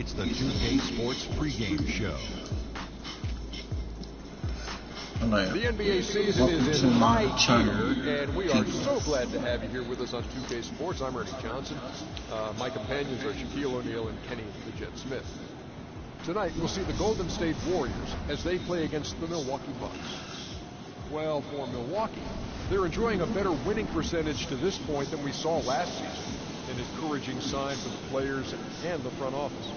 It's the 2K Sports pregame show. The NBA season is in high gear, and we are so glad to have you here with us on 2K Sports. I'm Ernie Johnson. My companions are Shaquille O'Neal and Kenny the Jet Smith. Tonight, we'll see the Golden State Warriors as they play against the Milwaukee Bucks. Well, for Milwaukee, they're enjoying a better winning percentage to this point than we saw last season, an encouraging sign for the players and the front office.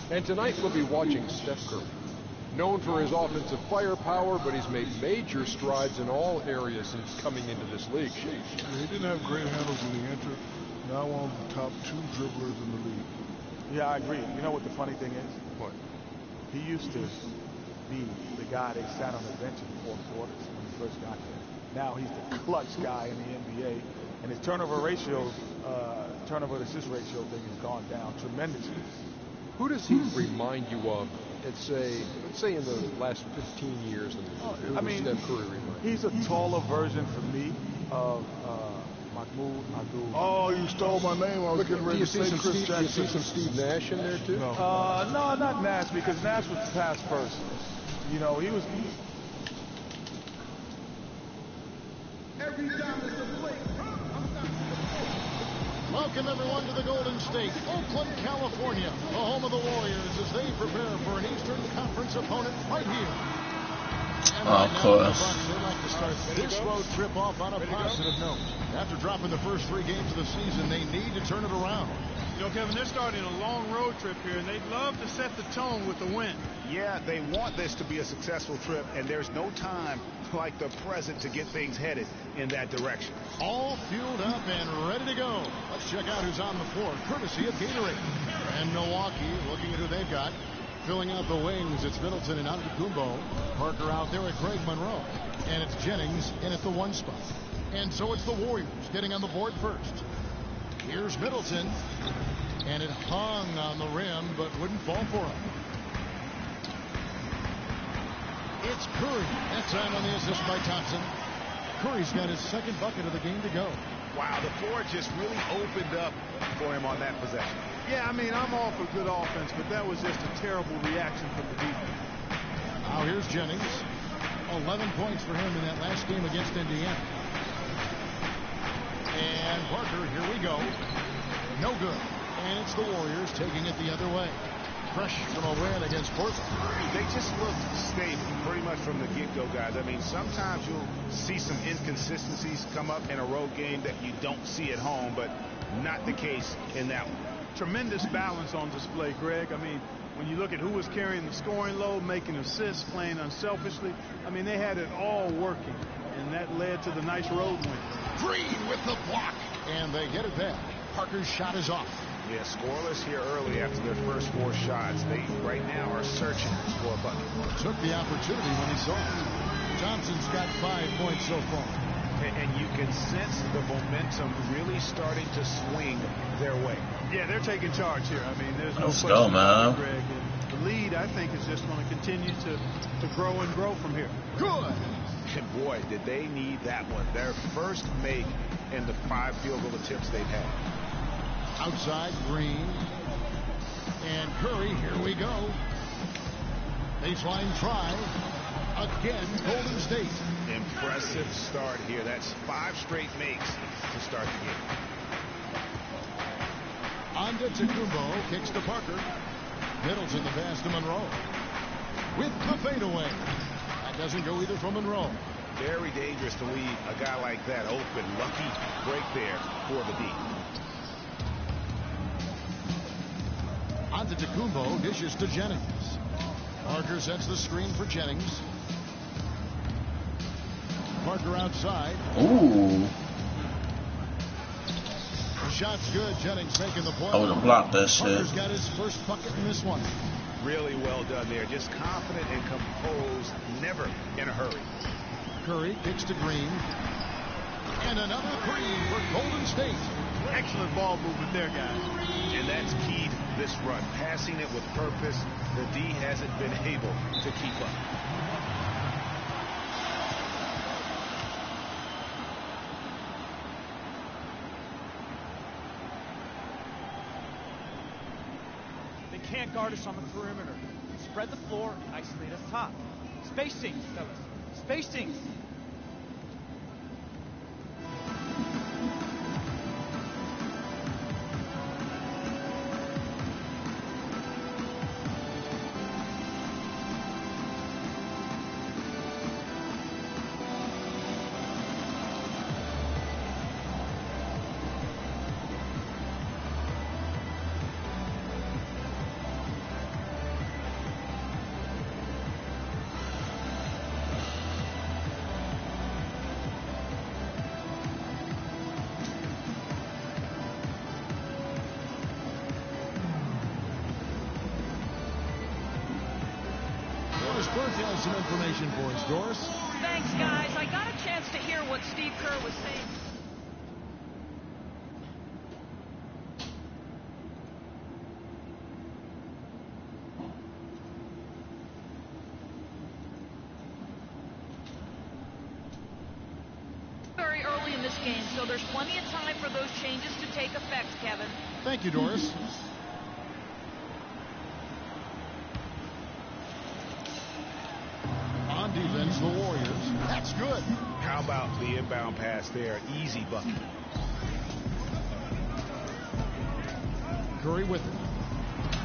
And tonight, we'll be watching Steph Curry. Known for his offensive firepower, but he's made major strides in all areas since coming into this league. Yeah, he didn't have great handles when he entered. Now one of the top 2 dribblers in the league. Yeah, I agree. You know what the funny thing is? What? He used to be the guy they sat on the bench in the fourth quarters when he first got there. Now he's the clutch guy in the NBA, and his turnover to assist ratio thing has gone down tremendously. Who does he remind you of? Let's say in the last 15 years. Who does Steph Curry remind you? He's a taller version for me of Mahmoud Abdul. Oh, you stole my name. I was getting ready to say Chris Jackson. Do you see some Steve Nash in there too? No, not Nash, because Nash was past first. You know, he was. Every time it's a play. Welcome everyone to the Golden State, Oakland, California, the home of the Warriors as they prepare for an Eastern Conference opponent right here. And right now, the Bucks, they like to start this road trip off on a positive note. After dropping the first 3 games of the season, they need to turn it around. You know, Kevin, they're starting a long road trip here, and they'd love to set the tone with the win. Yeah, they want this to be a successful trip, and there's no time like the present to get things headed in that direction. All fueled up and ready to go. Let's check out who's on the floor, courtesy of Gatorade. And Milwaukee, looking at who they've got. Filling out the wings, it's Middleton and Antetokounmpo. Parker out there at Craig Monroe. And it's Jennings in at the 1 spot. And so it's the Warriors getting on the board first. Here's Middleton. And it hung on the rim, but wouldn't fall for him. It's Curry. That's on the assist by Thompson. Curry's got his 2nd bucket of the game to go. Wow, the floor just really opened up for him on that possession. Yeah, I mean, I'm all for good offense, but that was just a terrible reaction from the defense. Now here's Jennings. 11 points for him in that last game against Indiana. And Parker, here we go. No good. And it's the Warriors taking it the other way. Fresh from a win against Portland. They just looked stable pretty much from the get-go, guys. I mean, sometimes you'll see some inconsistencies come up in a road game that you don't see at home, but not the case in that one. Tremendous balance on display, Greg. I mean, when you look at who was carrying the scoring load, making assists, playing unselfishly, I mean, they had it all working, and that led to the nice road win. Green with the block, and they get it back. Parker's shot is off. Yeah, scoreless here early after their first 4 shots. They right now are searching for a bucket. Took the opportunity when he saw it. Johnson's got 5 points so far. And you can sense the momentum really starting to swing their way. Yeah, they're taking charge here. I mean, there's no Let's question go, man. about it, Greg. And the lead, I think, is just going to continue to grow and grow from here. Good. And boy, did they need that one. Their first make in the 5 field goal attempts they've had. Outside, Green. And Curry, here we go. Baseline try. Again, Golden State. Impressive start here. That's 5 straight makes to start the game. Antetokounmpo kicks to Parker. Middleton the pass to Monroe. With the fadeaway. That doesn't go either from Monroe. Very dangerous to leave a guy like that open. Lucky break there for the D. Antetokounmpo dishes to Jennings. Parker sets the screen for Jennings. Parker outside. Ooh. The shot's good. Jennings making the point. I would have blocked that shit. Parker's got his first bucket in this one. Really well done there. Just confident and composed. Never in a hurry. Curry kicks to Green. And another three for Golden State. Excellent ball movement there, guys. And that's keyed this run. Passing it with purpose. The D hasn't been able to keep up. can't guard us on the perimeter. Spread the floor and isolate us top. Spacing, fellas. Spacing. Burke has some information for us, Doris. Thanks, guys. I got a chance to hear what Steve Kerr was saying. Very early in this game, so there's plenty of time for those changes to take effect, Kevin. Thank you, Doris. On defense, the Warriors. That's good. How about the inbound pass there? Easy bucket. Curry with it.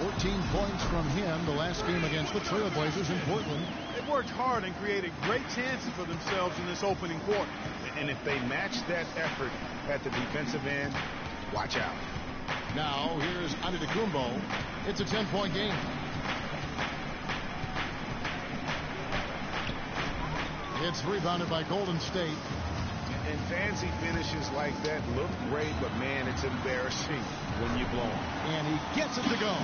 14 points from him the last game against the Trailblazers in Portland. They worked hard and created great chances for themselves in this opening quarter. And if they match that effort at the defensive end, watch out. Now, here's Antetokounmpo. It's a 10-point game. It's rebounded by Golden State. And fancy finishes like that look great, but man, it's embarrassing when you blow them. And he gets it to go.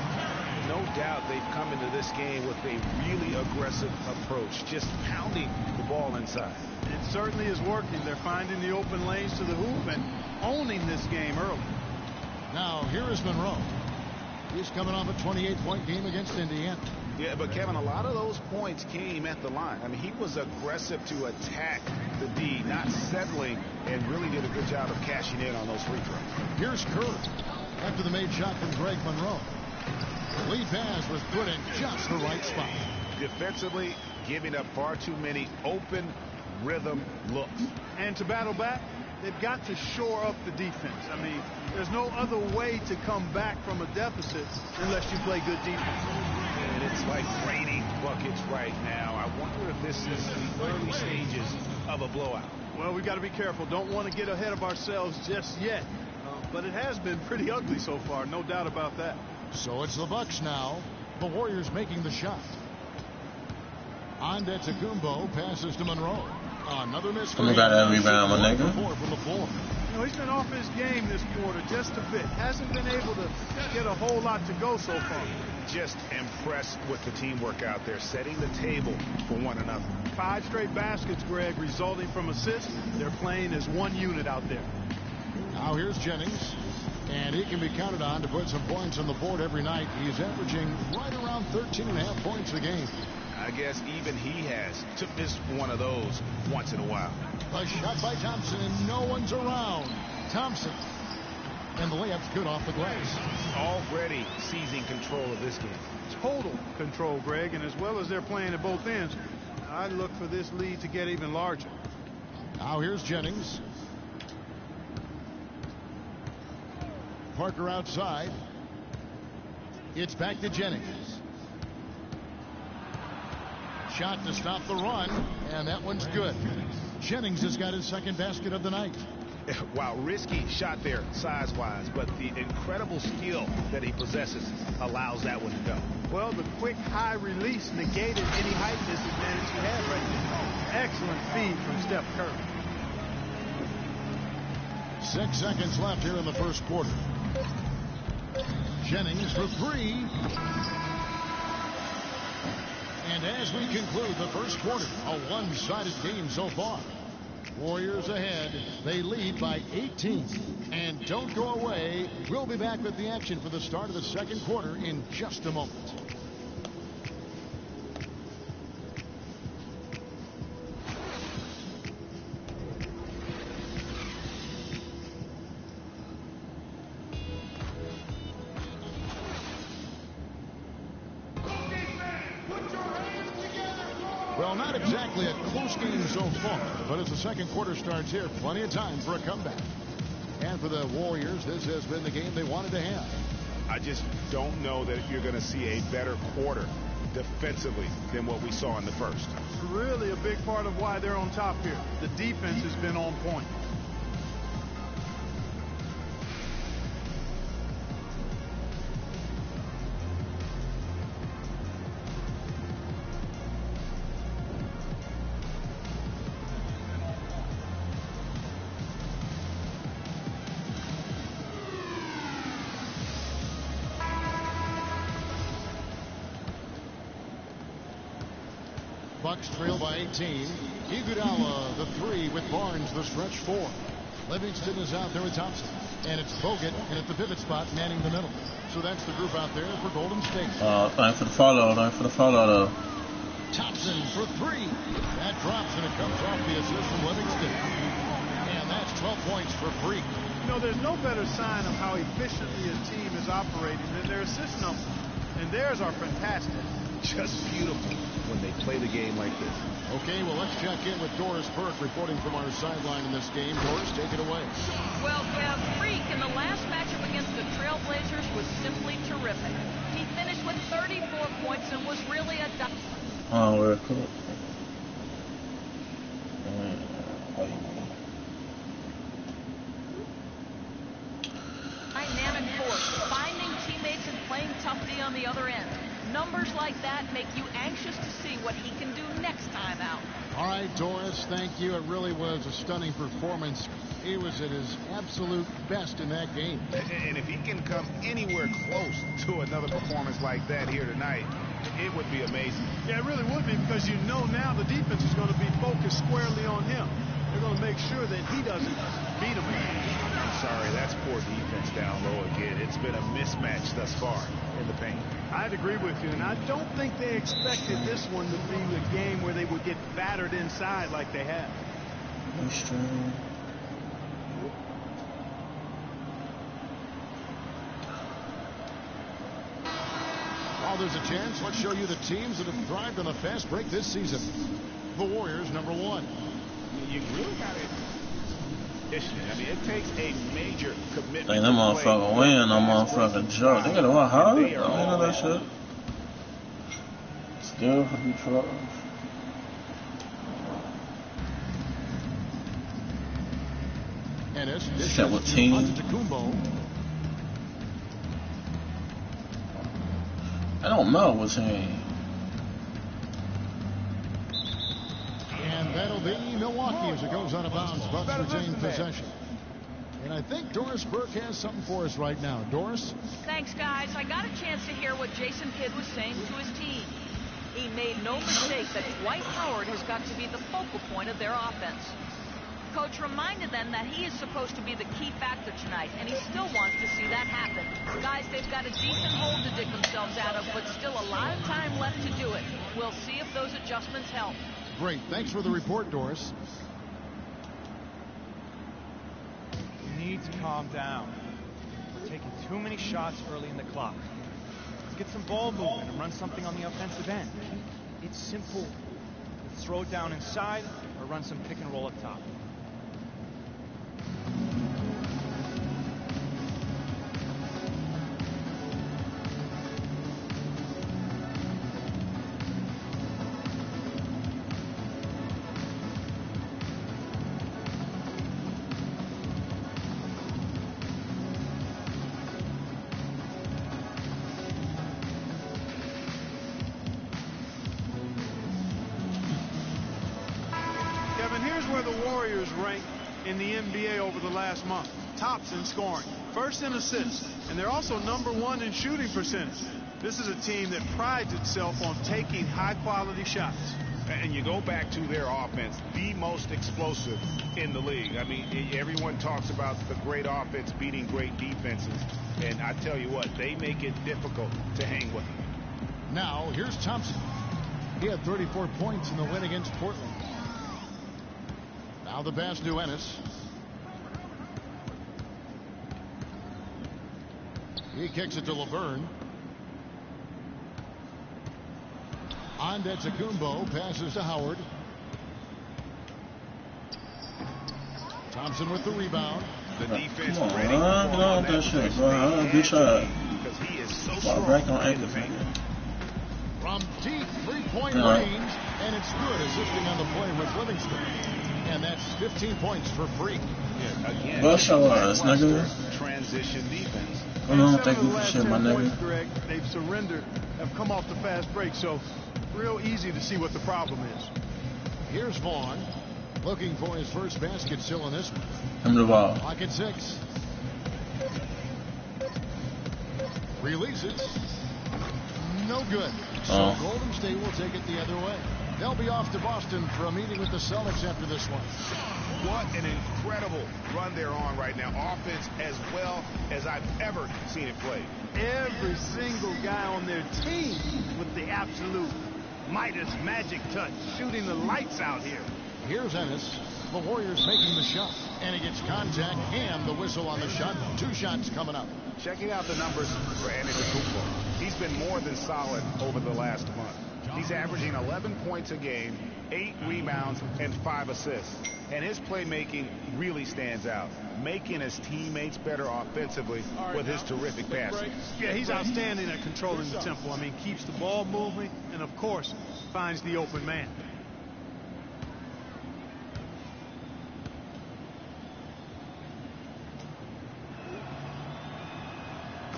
No doubt they've come into this game with a really aggressive approach, just pounding the ball inside. It certainly is working. They're finding the open lanes to the hoop and owning this game early. Now, here is Monroe. He's coming off a 28-point game against Indiana. Yeah, but Kevin, a lot of those points came at the line. I mean, he was aggressive to attack the D, not settling, and really did a good job of cashing in on those free throws. Here's Kerr after the made shot from Greg Monroe. The lead pass was put in just the right spot. Defensively, giving up far too many open rhythm looks. And to battle back, they've got to shore up the defense. I mean, there's no other way to come back from a deficit unless you play good defense. And it's like raining buckets right now. I wonder if this is the early stages of a blowout. Well, we've got to be careful. Don't want to get ahead of ourselves just yet. But it has been pretty ugly so far, no doubt about that. So it's the Bucks now. The Warriors making the shot. Antetokounmpo passes to Monroe. Another miss. Got that rebound, my nigga. From the floor. You know, he's been off his game this quarter just a bit. Hasn't been able to get a whole lot to go so far. Just impressed with the teamwork out there, setting the table for one another. 5 straight baskets, Greg, resulting from assists. They're playing as one unit out there. Now here's Jennings. And he can be counted on to put some points on the board every night. He's averaging right around 13.5 points a game. I guess even he has to miss one of those once in a while. A shot by Thompson, and no one's around. Thompson. And the layup's good off the glass. Already seizing control of this game. Total control, Greg, and as well as they're playing at both ends, I look for this lead to get even larger. Now here's Jennings. Parker outside. It's back to Jennings. Shot to stop the run, and that one's good. Jennings has got his second basket of the night. Wow, risky shot there size-wise, but the incredible skill that he possesses allows that one to go. Well, the quick high release negated any height disadvantage he had right there. Excellent feed from Steph Curry. 6 seconds left here in the first quarter. Jennings for 3. And as we conclude the first quarter, a one-sided game so far. Warriors ahead. They lead by 18. And don't go away. We'll be back with the action for the start of the second quarter in just a moment. Well, not exactly a close game so far, but as the second quarter starts here, plenty of time for a comeback. And for the Warriors, this has been the game they wanted to have. I just don't know that you're going to see a better quarter defensively than what we saw in the first. Really a big part of why they're on top here. The defense has been on point. Bucks trail by 18. Iguodala, the 3 with Barnes, the stretch 4. Livingston is out there with Thompson. And it's Bogut, and at the pivot spot, manning the middle. So that's the group out there for Golden State. Thanks for the follow. Though. Thompson for 3. That drops, and it comes off the assist from Livingston. And that's 12 points for Freak. You know, there's no better sign of how efficiently a team is operating than their assist numbers. And theirs are fantastic. Just beautiful when they play the game like this. Okay, well, let's check in with Doris Burke reporting from our sideline in this game. Doris, take it away. Well, yeah, Freak in the last matchup against the Trailblazers was simply terrific. He finished with 34 points and was really a... Oh, very cool. Dynamic force, finding teammates and playing tough D on the other end. Numbers like that make you anxious to see what he can do next time out. All right, Doris, thank you. It really was a stunning performance. He was at his absolute best in that game. And if he can come anywhere close to another performance like that here tonight, it would be amazing. Yeah, it really would be, because you know now the defense is going to be focused squarely on him. They're going to make sure that he doesn't beat him again. I'm sorry, that's poor defense down low again. It's been a mismatch thus far in the paint. I'd agree with you, and I don't think they expected this one to be the game where they would get battered inside like they have. While there's a chance, let's show you the teams that have thrived on the fast break this season. The Warriors, number 1. You really got it. I mean, it takes a major commitment. Hey, that motherfucker win, that motherfucker joke. They got to work hard. I know that shit. Still for Detroit. Ennis, shit with team. I don't know what's in. And that'll be Milwaukee as it goes out of bounds. Bucks retain possession. And I think Doris Burke has something for us right now. Doris? Thanks, guys. I got a chance to hear what Jason Kidd was saying to his team. He made no mistake that Dwight Howard has got to be the focal point of their offense. Coach reminded them that he is supposed to be the key factor tonight, and he still wants to see that happen. Guys, they've got a decent hole to dig themselves out of, but still a lot of time left to do it. We'll see if those adjustments help. Great. Thanks for the report, Doris. You need to calm down. We're taking too many shots early in the clock. Let's get some ball movement and run something on the offensive end. It's simple. Let's throw it down inside or run some pick and roll up top. Rank in the NBA over the last month. Tops in scoring, first in assists, and they're also #1 in shooting percentage. This is a team that prides itself on taking high-quality shots. And you go back to their offense, the most explosive in the league. I mean, everyone talks about the great offense beating great defenses, and I tell you what, they make it difficult to hang with them. Now, here's Thompson. He had 34 points in the win against Portland. Now the pass to Ennis. He kicks it to LeVerne. Antetokounmpo passes to Howard. Thompson with the rebound. The defense Come on, ready man. Get on that shit, bro. Good shot. because he is so Fall strong back on in the ankles, paint. nigga. From deep three-point Yeah. range, and it's good, assisting on the play with Livingston. And that's 15 points for Freak. Yeah, again, Bust your ass, nigga. transition defense. Hold on, 7 thank of you the for last shit, 10 my nigga. points, Greg, they've surrendered, have come off the fast break, so real easy to see what the problem is. Here's Vaughn, looking for his first basket still in this one. Him the ball. Clock at 6. Releases. No good. So Oh. Golden State will take it the other way. They'll be off to Boston for a meeting with the Celtics after this one. What an incredible run they're on right now. Offense as well as I've ever seen it played. Every single guy on their team with the absolute Midas magic touch, shooting the lights out here. Here's Ennis. The Warriors making the shot. And he gets contact and the whistle on the shot. 2 shots coming up. Checking out the numbers for Antetokounmpo. He's been more than solid over the last month. He's averaging 11 points a game, 8 rebounds, and 5 assists. And his playmaking really stands out, making his teammates better offensively with his terrific passing. Yeah, he's outstanding at controlling the tempo. I mean, keeps the ball moving and, of course, finds the open man.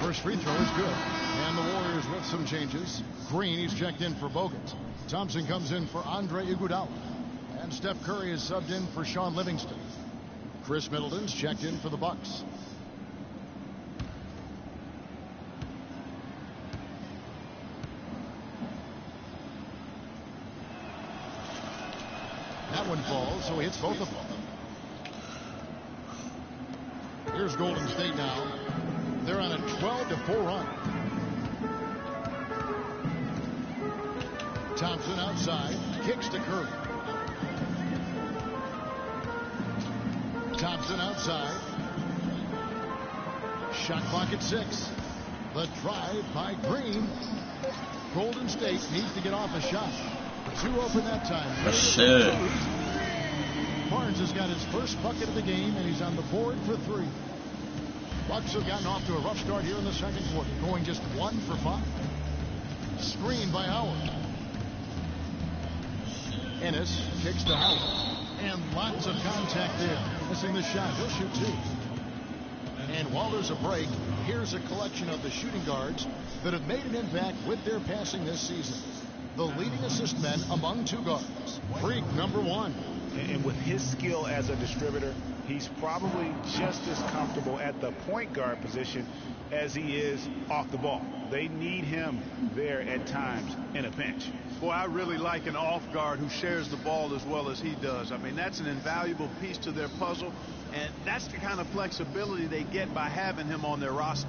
First free throw is good. And the Warriors with some changes. Green, he's checked in for Bogut. Thompson comes in for Andre Iguodala. And Steph Curry is subbed in for Sean Livingston. Chris Middleton's checked in for the Bucks. That one falls, so he hits both of them. Here's Golden State now. They're on a 12-4 run. Thompson outside, kicks to Curry. Thompson outside. Shot clock at 6. The drive by Green. Golden State needs to get off a shot. 2 open that time. Oh, shit. Barnes has got his first bucket of the game, and he's on the board for 3. Bucks have gotten off to a rough start here in the second quarter, going just 1 for 5. Screen by Howard. Ennis kicks to Howard. And lots of contact there. Missing the shot. He'll shoot 2. And while there's a break, here's a collection of the shooting guards that have made an impact with their passing this season. The leading assist men among 2 guards. Freak number 1. And with his skill as a distributor, he's probably just as comfortable at the point guard position as he is off the ball. They need him there at times in a pinch. Boy, I really like an off guard who shares the ball as well as he does. I mean, that's an invaluable piece to their puzzle, and that's the kind of flexibility they get by having him on their roster.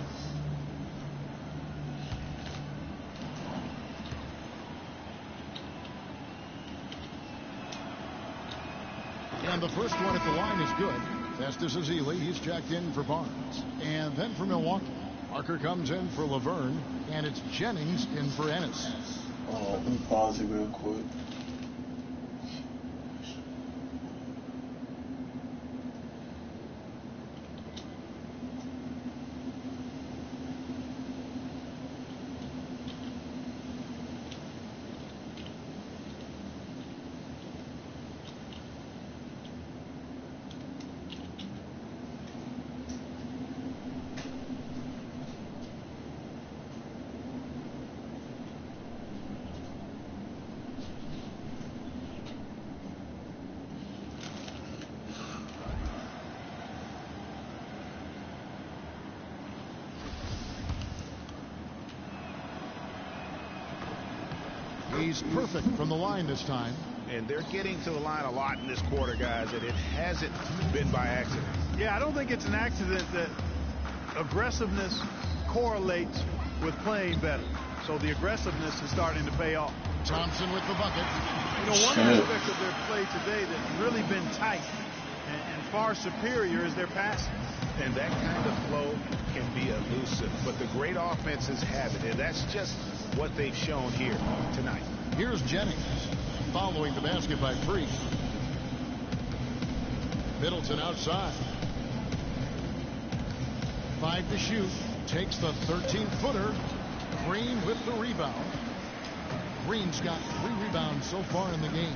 And the first one at the line is good. Festus Ezeli, he's checked in for Barnes. And then for Milwaukee, Parker comes in for Laverne, and it's Jennings in for Ennis. Oh, let me pause it real quick. He's perfect from the line this time. And they're getting to the line a lot in this quarter, guys, and it hasn't been by accident. Yeah, I don't think it's an accident that aggressiveness correlates with playing better. So the aggressiveness is starting to pay off. Thompson with the bucket. You know, one aspect of their play today that's really been tight and far superior is their passing. And that kind of flow can be elusive, but the great offenses have it, and that's just what they've shown here tonight. Here's Jennings following the basket by Free. Middleton outside. 5 to shoot. Takes the 13-footer. Green with the rebound. Green's got 3 rebounds so far in the game.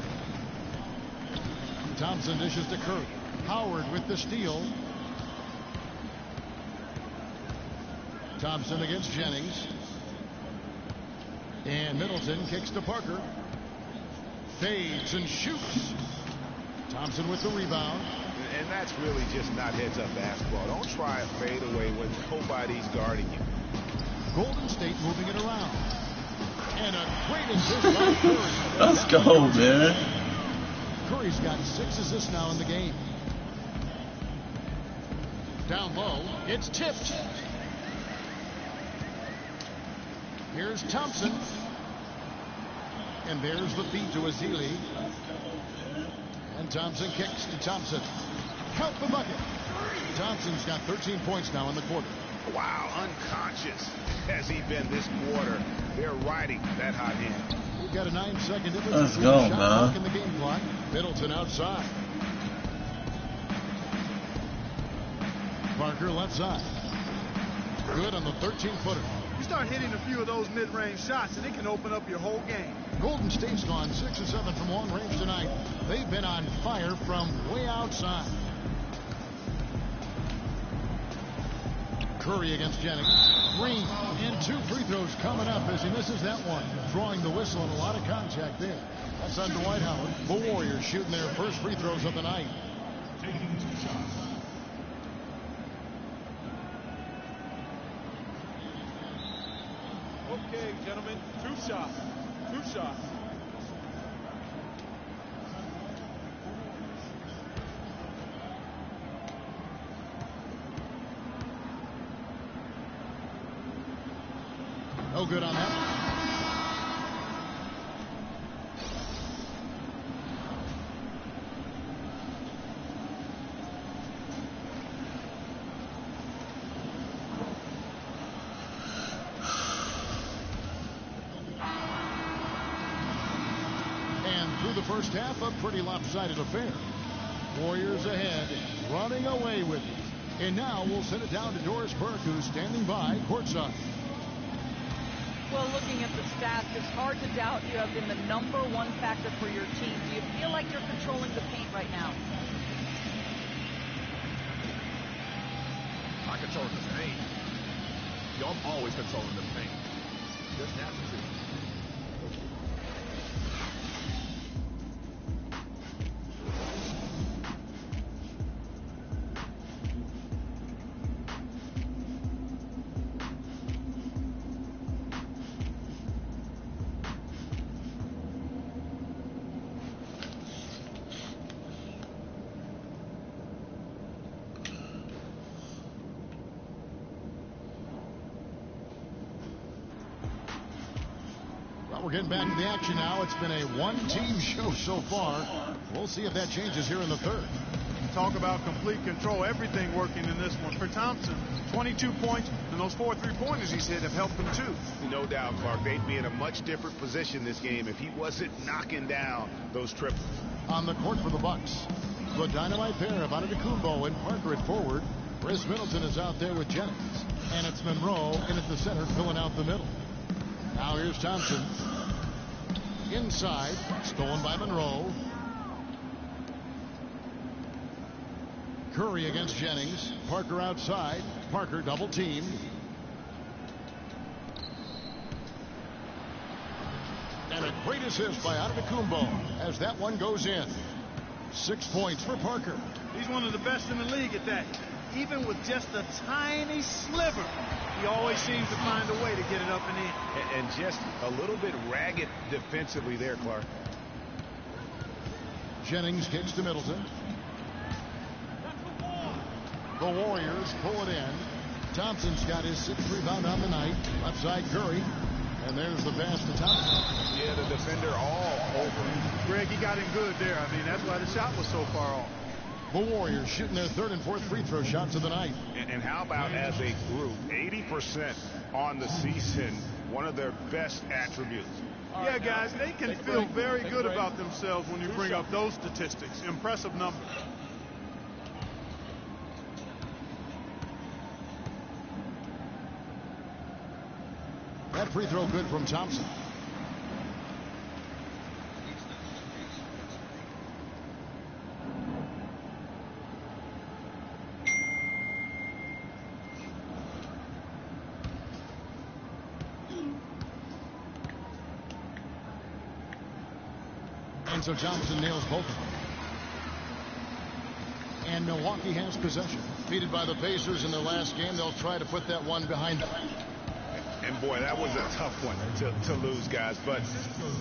Thompson dishes to Curry. Howard with the steal. Thompson against Jennings. And Middleton kicks to Parker. Fades and shoots. Thompson with the rebound. And that's really just not heads-up basketball. Don't try a fade away when nobody's guarding you. Golden State moving it around. And a great assist by Curry. Let's go, man. Curry's got 6 assists now in the game. Down low, it's tipped. Here's Thompson. And there's the feed to Ezeli. And Thompson kicks to Thompson. Count the bucket. Thompson's got 13 points now in the quarter. Wow, unconscious has he been this quarter. They're riding that hot hand. We've got a 9-second difference. Let's go, man. In the game clock. Middleton outside. Parker left side. Good on the 13-footer. You start hitting a few of those mid-range shots, and it can open up your whole game. Golden State's gone 6 of 7 from long range tonight. They've been on fire from way outside. Curry against Jennings. Green and 2 free throws coming up as he misses that one. Drawing the whistle and a lot of contact there. That's on Dwight Howard. The Warriors shooting their first free throws of the night. Taking 2 shots. Okay, gentlemen, 2 shots. 2 shots. No good on that. And through the first half, a pretty lopsided affair. Warriors ahead, running away with it. And now we'll send it down to Doris Burke, who's standing by courtside. Well, looking at the stats, it's hard to doubt you have been the #1 factor for your team. Do you feel like you're controlling the paint right now? I control the paint. I'm always controlling the paint. Just have to. We're getting back to the action now. It's been a one-team show so far. We'll see if that changes here in the third. Talk about complete control. Everything working in this one. For Thompson, 22 points, and those 4 3-pointers he's hit have helped him too. No doubt, Clark. They'd be in a much different position this game if he wasn't knocking down those triples. On the court for the Bucks, the dynamite pair of Antetokounmpo and Parker at forward. Chris Middleton is out there with Jennings. And it's Monroe in at the center, filling out the middle. Now here's Thompson. Inside, stolen by Monroe. Curry against Jennings. Parker outside. Parker double teamed. And a great assist by Antetokounmpo as that one goes in. 6 points for Parker. He's one of the best in the league at that. Even with just a tiny sliver, he always seems to find a way to get it up and in. And just a little bit ragged defensively there, Clark. Jennings kicks to Middleton. The Warriors pull it in. Thompson's got his 6th rebound on the night. Left side Curry. And there's the pass to Thompson. Yeah, the defender all over him. Greg, he got in good there. I mean, that's why the shot was so far off. The Warriors shooting their 3rd and 4th free throw shots of the night. And how about as a group, 80% on the season one of their best attributes. Yeah, guys, they can feel very good about themselves when you bring up those statistics. Impressive numbers. That free throw good from Thompson. And so Thompson nails both of them. And Milwaukee has possession. Defeated by the Pacers in their last game, they'll try to put that one behind them. And boy, that was a tough one to lose, guys. But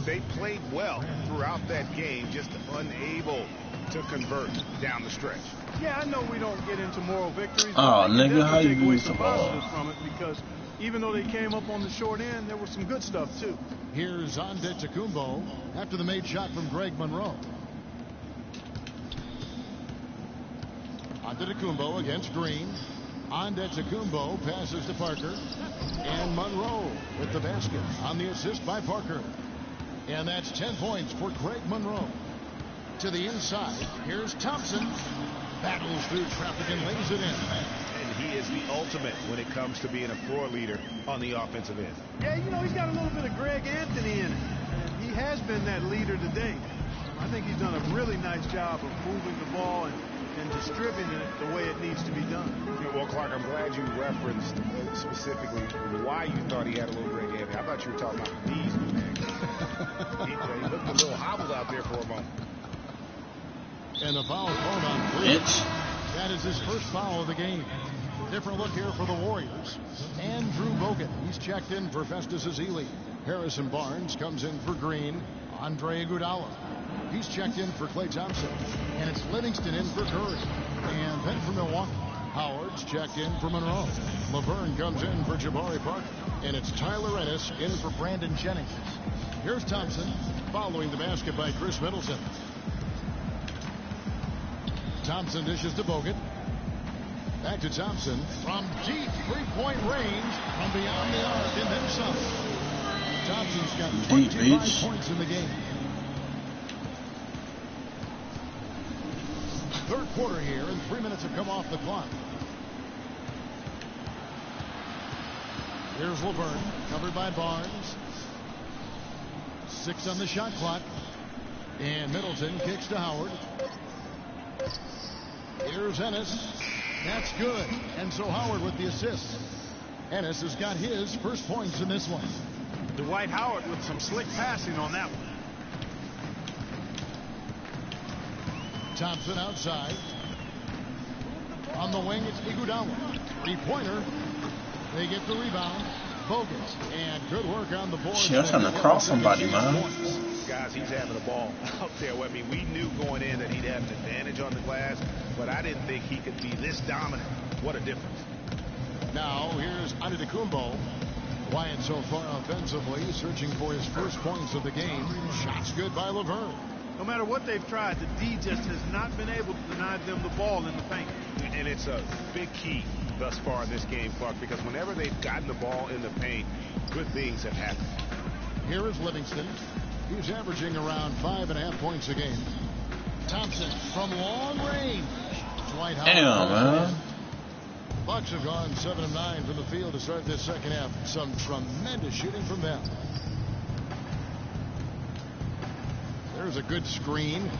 they played well throughout that game, just unable to convert down the stretch. Yeah, I know we don't get into moral victories. Oh, nigga, how you take away lose some the ball? positives from it, because even though they came up on the short end, there was some good stuff too. Here's Antetokounmpo after the made shot from Greg Monroe. Antetokounmpo against Green. Antetokounmpo passes to Parker. And Monroe with the basket on the assist by Parker. And that's 10 points for Greg Monroe. To the inside, here's Thompson. Battles through traffic and lays it in. And he is the ultimate when it comes to being a floor leader on the offensive end. Yeah, you know, he's got a little bit of Greg Anthony in it. And he has been that leader today. I think he's done a really nice job of moving the ball and distributing it the way it needs to be done. Well, Clark, I'm glad you referenced specifically why you thought he had a little Greg Anthony. I thought you were talking about the knees, man. he looked a little hobbled out there for a moment. And a foul called on Bridge. That is his first foul of the game. Different look here for the Warriors. Andrew Bogut. He's checked in for Festus Ezeli. Harrison Barnes comes in for Green. Andre Iguodala. He's checked in for Klay Thompson. And it's Livingston in for Curry. And then for Milwaukee, Howard's checked in for Monroe. Laverne comes in for Jabari Parker. And it's Tyler Ennis in for Brandon Jennings. Here's Thompson following the basket by Chris Middleton. Thompson dishes to Bogut. Back to Thompson from deep three-point range from beyond the arc and then some. Thompson's got 25 points in the game. Third quarter here, and 3 minutes have come off the clock. Here's Laverne, covered by Barnes. 6 on the shot clock. And Middleton kicks to Howard. Here's Ennis. That's good. And so Howard with the assist. Ennis has got his first points in this one. Dwight Howard with some slick passing on that one. Thompson outside. On the wing, it's Iguodala. Three-pointer. They get the rebound. Bogut. And good work on the board. Shit, I'm trying to cross somebody, man. Guys, he's having the ball out there. I mean, we knew going in that he'd have an advantage on the glass, but I didn't think he could be this dominant. What a difference. Now, here's Antetokounmpo. Quiet so far offensively, searching for his first points of the game. Shots good by Laverne. No matter what they've tried, the D just has not been able to deny them the ball in the paint. And it's a big key thus far in this game, Clark, because whenever they've gotten the ball in the paint, good things have happened. Here is Livingston. He's averaging around 5.5 points a game. Thompson from long range. Dwight Howard. Damn, man. Bucks have gone 7 of 9 from the field to start this second half. Some tremendous shooting from them. There's a good screen.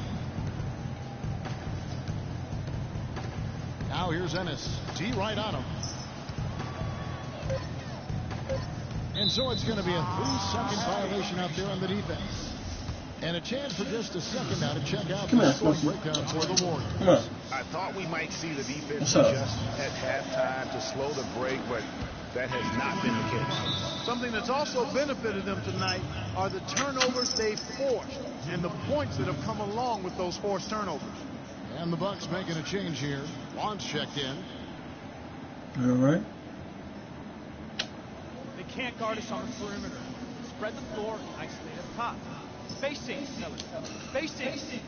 Now here's Ennis. T right on him. And so it's going to be a 3-second violation out there on the defense. And a chance for just a second now to check out the scoring breakdown for the Warriors. I thought we might see the defense adjust at halftime to slow the break, but that has not been the case. Something that's also benefited them tonight are the turnovers they've forced and the points that have come along with those forced turnovers. And the Bucks making a change here. Lawrence checked in. All right. They can't guard us on the perimeter. Spread the floor, isolate up top. Spacing. Spacing.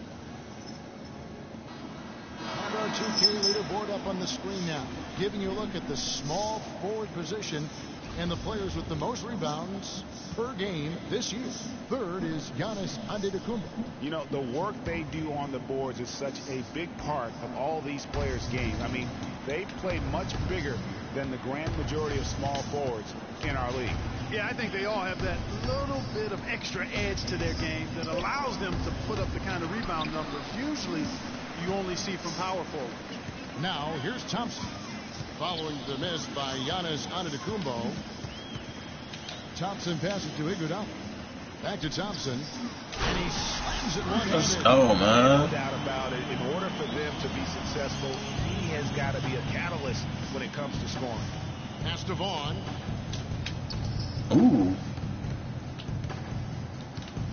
And our 2K leaderboard up on the screen now, giving you a look at the small forward position And the players with the most rebounds per game this year. Third is Giannis Antetokounmpo. You know, the work they do on the boards is such a big part of all these players' games. I mean, they play much bigger than the grand majority of small forwards in our league. Yeah, I think they all have that little bit of extra edge to their game that allows them to put up the kind of rebound numbers usually you only see from power forwards. Now, here's Thompson. Following the miss by Giannis Antetokounmpo. Thompson passes to Iguodala. Back to Thompson. And he slams it one-handed. Let's go, man. No doubt about it. In order for them to be successful, he has got to be a catalyst when it comes to scoring. Pass to Vaughn. Ooh.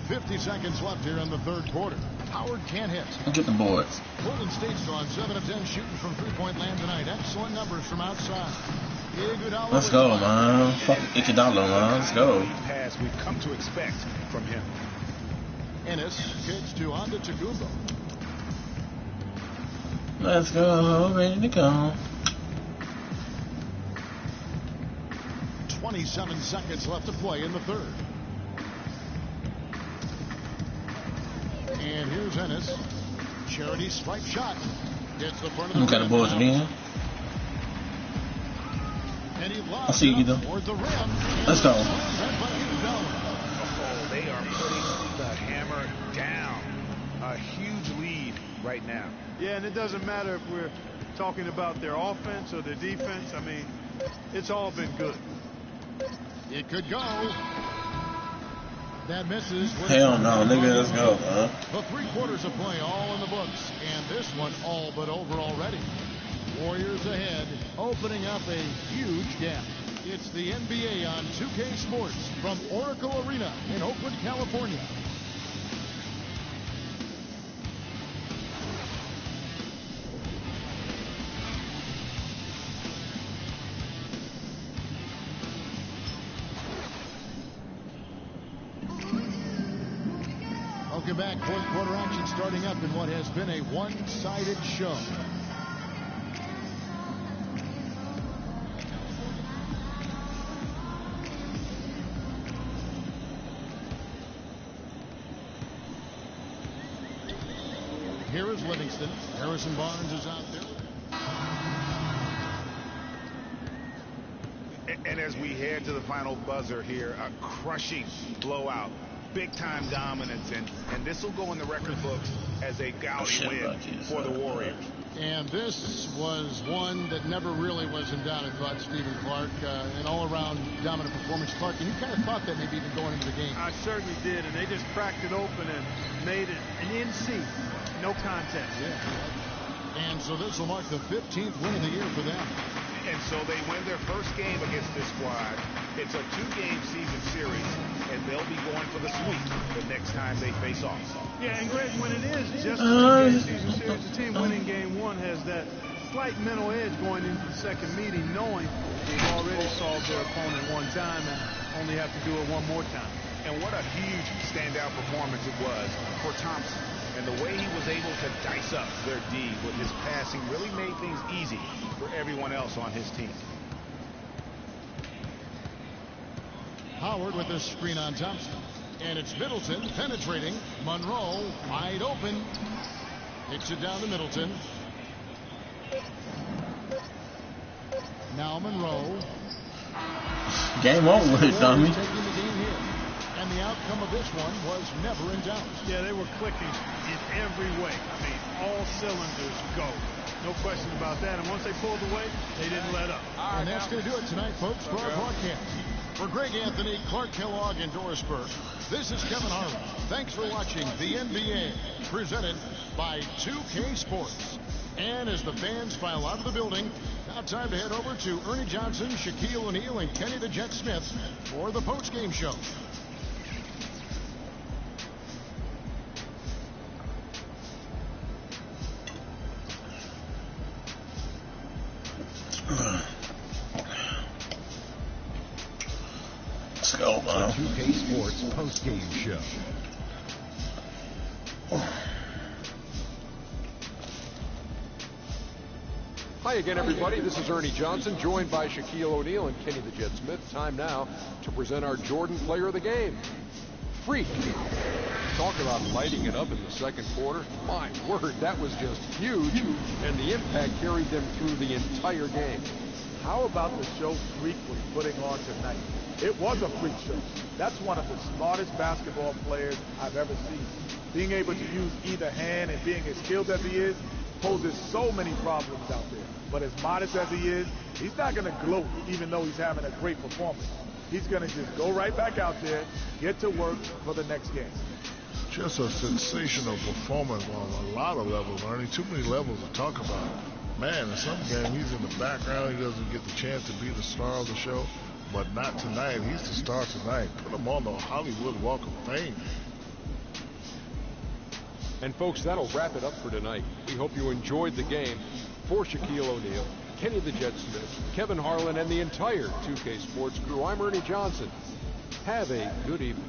50 seconds left here in the third quarter. Howard can't hit. Get the boards. Golden State's gone 7 of 10 shooting from three-point land tonight. Excellent numbers from outside. Iguodala. Let's go, man. Fuck Iguodala, man. Let's go. Pass we've come to expect from him. Ennis kicks to Antetokounmpo. Let's go. Ready to go. 27 seconds left to play in the third. And here's Ennis. Charity swipe shot. Gets the front of the What kind of boards again? And he I see you, though. toward the rim. Let's go. Oh, they are putting the hammer down. A huge lead right now. Yeah, and it doesn't matter if we're talking about their offense or their defense. I mean, it's all been good. It could go. That misses. Hell no, nigga. Let's go, man. The 3 quarters of play all in the books. And this one all but over already. Warriors ahead, opening up a huge gap. It's the NBA on 2K Sports from Oracle Arena in Oakland, California. Welcome back. Fourth quarter action starting up in what has been a one-sided show. Here is Livingston. Harrison Barnes is out there. And as we head to the final buzzer here, a crushing blowout. Big-time dominance, and this will go in the record books as a gaudy win for the Warriors. And this was one that never really was in doubt, I thought, Stephen Clark. An all-around dominant performance. Clark, and you kind of thought that maybe even going into the game. I certainly did, and they just cracked it open and made it an NC. No contest. Yeah. And so this will mark the 15th win of the year for them. And so they win their first game against this squad. It's a 2-game season series, and they'll be going for the sweep the next time they face off. Yeah, and Greg, when it is just a 2-game season series, the team winning game 1 has that slight mental edge going into the second meeting, knowing they've already solved their opponent one time and only have to do it one more time. And what a huge standout performance it was for Thompson. And the way he was able to dice up their D with his passing really made things easy for everyone else on his team. Howard with a screen on Thompson. And it's Middleton penetrating. Monroe wide open. Kicks it down to Middleton. Now Monroe. Game over with it, dummy. Taking the game here. And the outcome of this one was never in doubt. Yeah, they were clicking in every way. I mean, all cylinders go. No question about that. And once they pulled away, they didn't let up. And that's going to do it tonight, folks, for our broadcast. For Greg Anthony, Clark Kellogg, and Doris Burke, this is Kevin Harlan. Thanks for watching the NBA, presented by 2K Sports. And as the fans file out of the building, now time to head over to Ernie Johnson, Shaquille O'Neal, and Kenny the Jet Smith for the postgame show. Let's go, man. 2K Sports post-game show. Hi again, everybody. This is Ernie Johnson, joined by Shaquille O'Neal and Kenny the Jet Smith. Time now to present our Jordan Player of the Game. Freak. Talk about lighting it up in the second quarter. My word, that was just huge, and the impact carried them through the entire game. How about the show Freak was putting on tonight? It was a freak show. That's one of the smartest basketball players I've ever seen. Being able to use either hand and being as skilled as he is poses so many problems out there. But as modest as he is, he's not going to gloat even though he's having a great performance. He's going to just go right back out there, get to work for the next game. Just a sensational performance on a lot of levels, Ernie. Too many levels to talk about. Man, in some game, he's in the background. He doesn't get the chance to be the star of the show. But not tonight. He's the star tonight. Put him on the Hollywood Walk of Fame. And folks, that'll wrap it up for tonight. We hope you enjoyed the game. For Shaquille O'Neal, Kenny the Jet Smith, Kevin Harlan, and the entire 2K Sports crew, I'm Ernie Johnson. Have a good evening.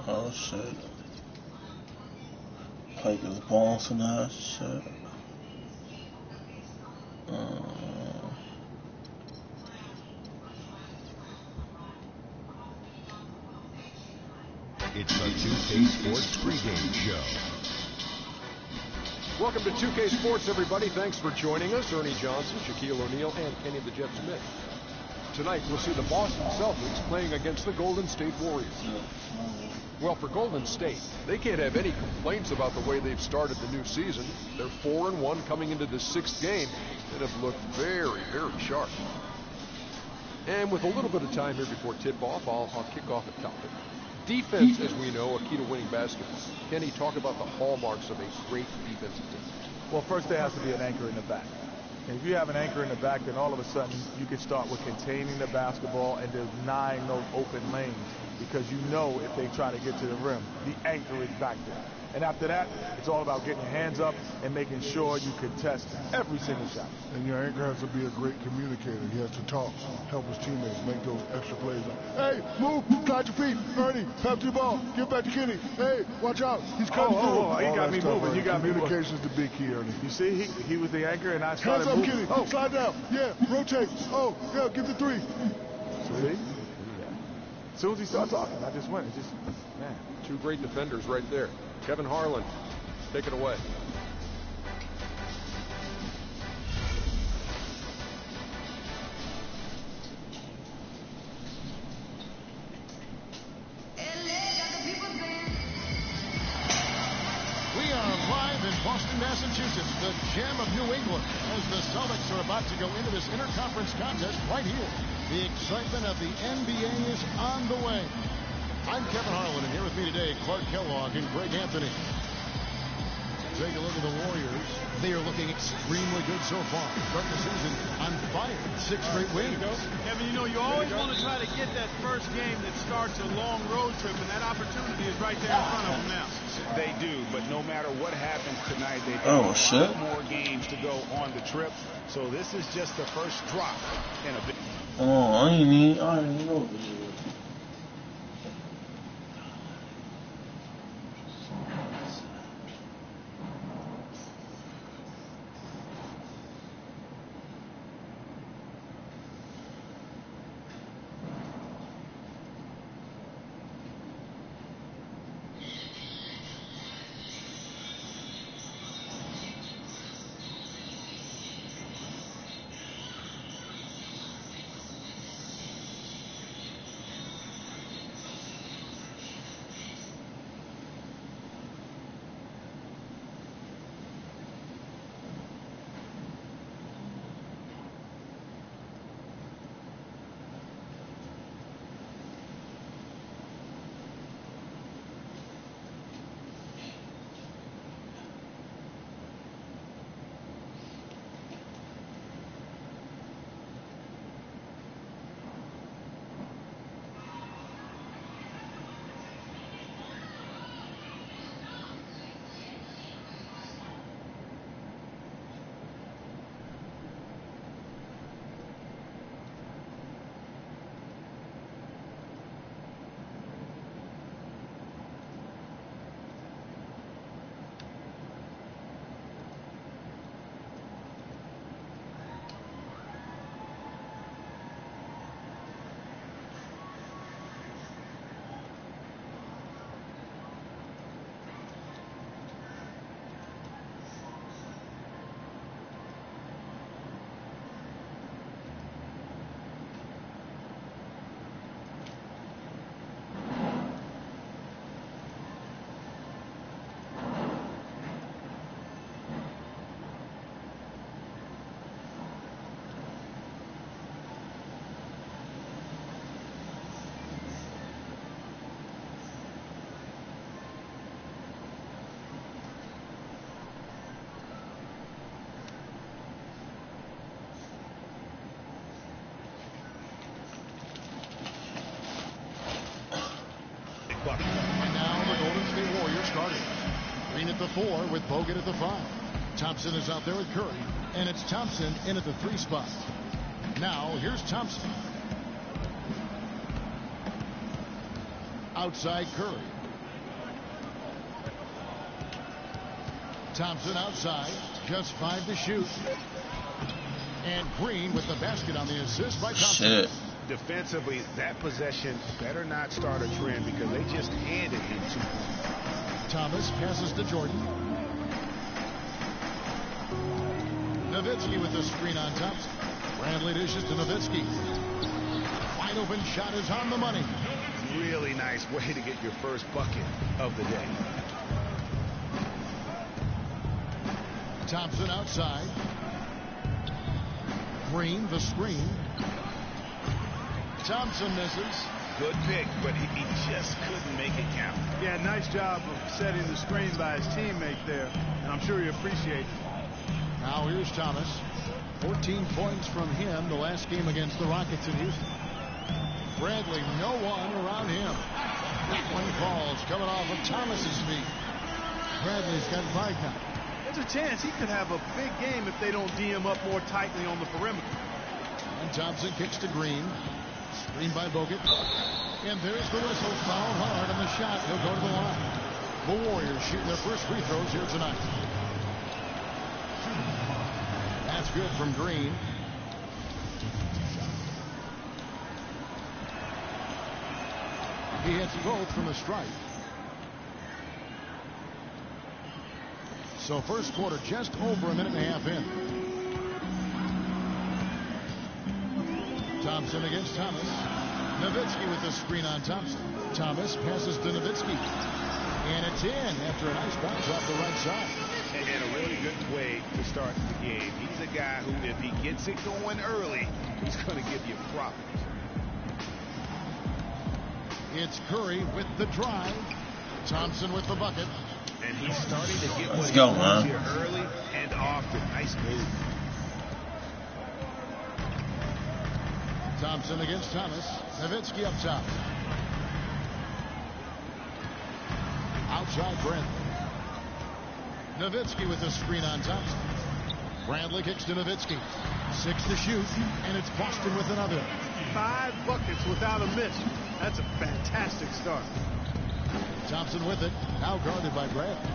Oh shit. Lakers balls tonight, shit. It's the 2K Sports pregame show. Welcome to 2K Sports, everybody. Thanks for joining us. Ernie Johnson, Shaquille O'Neal, and Kenny the Jet Smith. Tonight, we'll see the Boston Celtics playing against the Golden State Warriors. Well, for Golden State, they can't have any complaints about the way they've started the new season. They're 4-1 coming into the sixth game and have looked very, very sharp. And with a little bit of time here before tip-off, I'll kick off a topic. Defense, as we know, a key to winning basketball. Kenny, talk about the hallmarks of a great defensive team. Well, first there has to be an anchor in the back. And if you have an anchor in the back, then all of a sudden you can start with containing the basketball and denying those open lanes, because you know if they try to get to the rim, the anchor is back there. And after that, it's all about getting your hands up and making sure you contest every single shot. And your anchor has to be a great communicator. He has to talk, help his teammates, make those extra plays. Hey, move, slide your feet. Ernie, pass the ball, give back to Kenny. Hey, watch out, he's coming through. He got me moving. Ernie. You got me moving. Communication's the big key, Ernie. You see, he was the anchor, and I started moving. moving. Kenny. Slide down. Yeah, rotate. Oh, yeah, get the three. See? soon as he started talking, I just went. It just, man. Two great defenders right there. Kevin Harlan, take it away. Boston, Massachusetts, the gem of New England, as the Celtics are about to go into this interconference contest right here. The excitement of the NBA is on the way. I'm Kevin Harlan, and here with me today, Clark Kellogg and Greg Anthony. Take a look at the Warriors. They are looking extremely good so far. Start the season on fire. 6 straight wins. Kevin, you know, you always want to try to get that first game that starts a long road trip, and that opportunity is right there in front of them now. They do, but no matter what happens tonight, they've got a lot more games to go on the trip. So this is just the first drop in a big. Oh, I ain't know. And now the Golden State Warriors starting. Green at the 4 with Bogut at the 5. Thompson is out there with Curry. And it's Thompson in at the 3 spot. Now here's Thompson. Outside Curry. Thompson outside. Just 5 to shoot. And Green with the basket on the assist by Thompson. Shit. Defensively, that possession better not start a trend because they just handed him 2. Thomas passes to Jordan. Nowitzki with the screen on Thompson. Bradley dishes to Nowitzki. Wide open shot is on the money. Really nice way to get your first bucket of the day. Thompson outside. Green the screen. Thompson misses. Good pick, but he just couldn't make it count. Yeah, nice job of setting the screen by his teammate there, and I'm sure he appreciates it. Now here's Thomas. 14 points from him the last game against the Rockets in Houston. Bradley, no one around him. That one falls, coming off of Thomas's feet. Bradley's got 5 now. There's a chance he could have a big game if they don't D him up more tightly on the perimeter. And Thompson kicks to Green. Screen by Bogut. And there's the whistle. Foul hard on the shot. He'll go to the line. The Warriors shooting their first free throws here tonight. That's good from Green. He hits both from the stripe. So first quarter just over a minute and a half in. Thompson against Thomas. Nowitzki with the screen on Thompson. Thomas passes to Nowitzki. And it's in after a nice bounce off the right side. And a really good play to start the game. He's a guy who, if he gets it going early, he's going to give you problems. It's Curry with the drive. Thompson with the bucket. And he's starting to get Let's what go, he wants man. here early and often. Nice move. Thompson against Thomas. Nowitzki up top. Outside Brandley. Nowitzki with the screen on Thompson. Brandley kicks to Nowitzki. 6 to shoot, and it's Boston with another. 5 buckets without a miss. That's a fantastic start. Thompson with it. Now guarded by Bradley.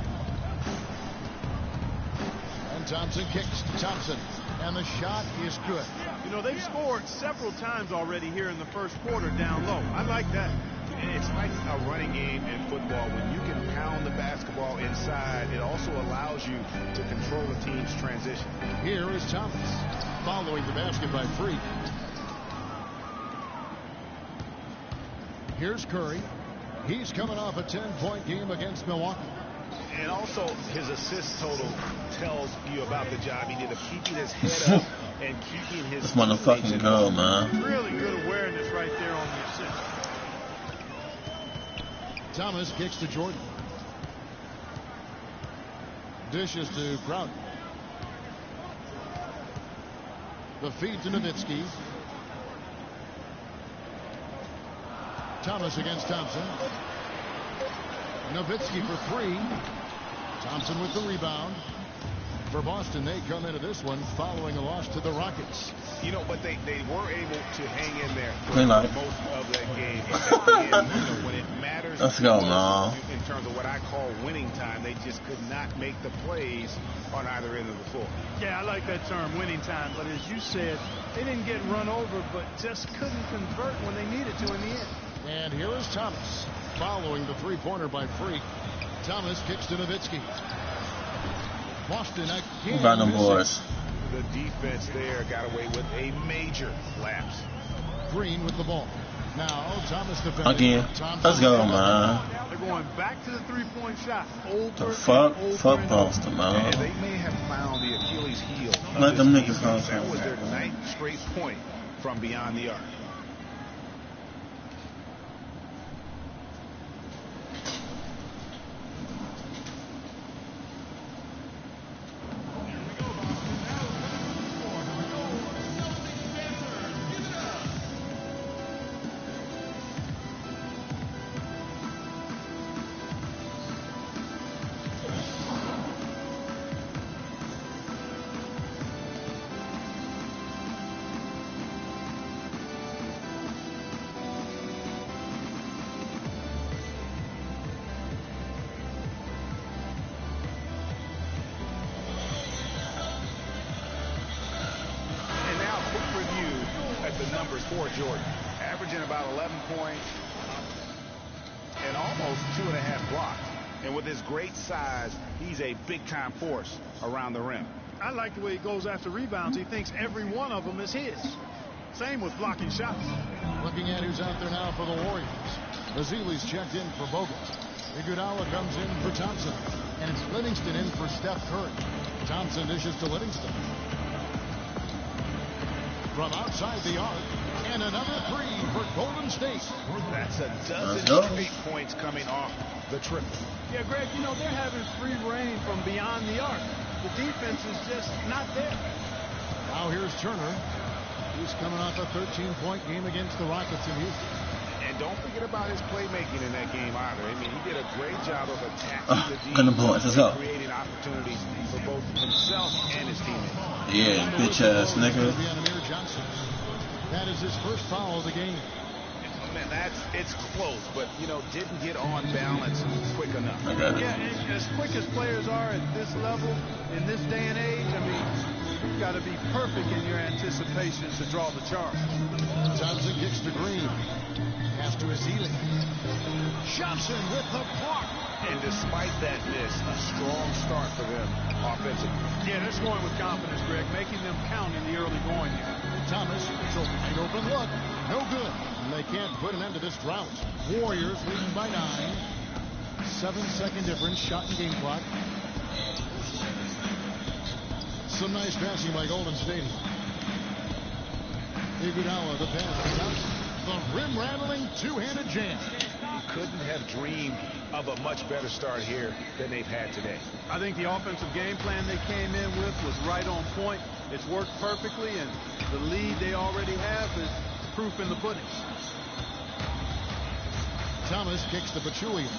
And Thompson kicks to Thompson. And the shot is good. You know, they've scored several times already here in the first quarter down low. I like that. It's like a running game in football. When you can pound the basketball inside, it also allows you to control the team's transition. Here is Thomas following the basket by Freak. Here's Curry. He's coming off a 10-point game against Milwaukee. And also, his assist total tells you about the job he did of keeping his head up and keeping his... This motherfucking girl, man. Really good awareness right there on the assist. Thomas kicks to Jordan. Dishes to Crowder. The feed to Nowitzki. Thomas against Thompson. Nowitzki for 3. Thompson with the rebound. For Boston, they come into this one following a loss to the Rockets. You know, but they were able to hang in there for Green light. most of that game. And, when it matters, Let's go, man. In terms of what I call winning time, they just could not make the plays on either end of the floor. Yeah, I like that term, winning time. But as you said, they didn't get run over, but just couldn't convert when they needed to in the end. And here is Thomas following the three-pointer by Freak. Thomas kicks to Nowitzki. Boston again. By them boys. The defense there got away with a major lapse. Green with the ball. Now Thomas defending. Again. Let's go, man. They're going back to the three-point shot. The fuck? Fuck Boston, And man. they may have found the Achilles heel. of Let this them niggas defense. know. That was their 9th straight point from beyond the arc. For Jordan, averaging about 11 points and almost 2.5 blocks. And with his great size, he's a big-time force around the rim. I like the way he goes after rebounds. He thinks every one of them is his. Same with blocking shots. Looking at who's out there now for the Warriors. Bazili's checked in for Bogut. Iguodala comes in for Thompson. And it's Livingston in for Steph Curry. Thompson dishes to Livingston. From outside the arc. And another 3 for Golden State. That's a dozen straight points coming off the triple. Yeah, Greg, you know, they're having free reign from beyond the arc. The defense is just not there. Now here's Turner. He's coming off a 13-point game against the Rockets in Houston. And don't forget about his playmaking in that game either. I mean, he did a great job of attacking the Good boys, let's go. creating opportunities for both himself and his teammates. Yeah, bitch ass nigga. That is his first foul of the game. Man, it's close, but you know, didn't get on balance quick enough. Okay. Yeah, and as quick as players are at this level, in this day and age, I mean, You've got to be perfect in your anticipation to draw the charge. Thompson kicks to Green. Pass to Ezeli. Johnson with the block. And despite that miss, a strong start for them offensively. Yeah, they're scoring with confidence, Greg, making them count in the early going here. Thomas, it's an open look. No good. And they can't put an end to this drought. Warriors leading by 9. 7-second difference. Shot and game clock. Some nice passing by Golden State. Iguodala, the pass to Thompson. The rim-rattling two-handed jam. He couldn't have dreamed of a much better start here than they've had today. I think the offensive game plan they came in with was right on point. It's worked perfectly, and the lead they already have is proof in the pudding. Thomas kicks to Pachulia.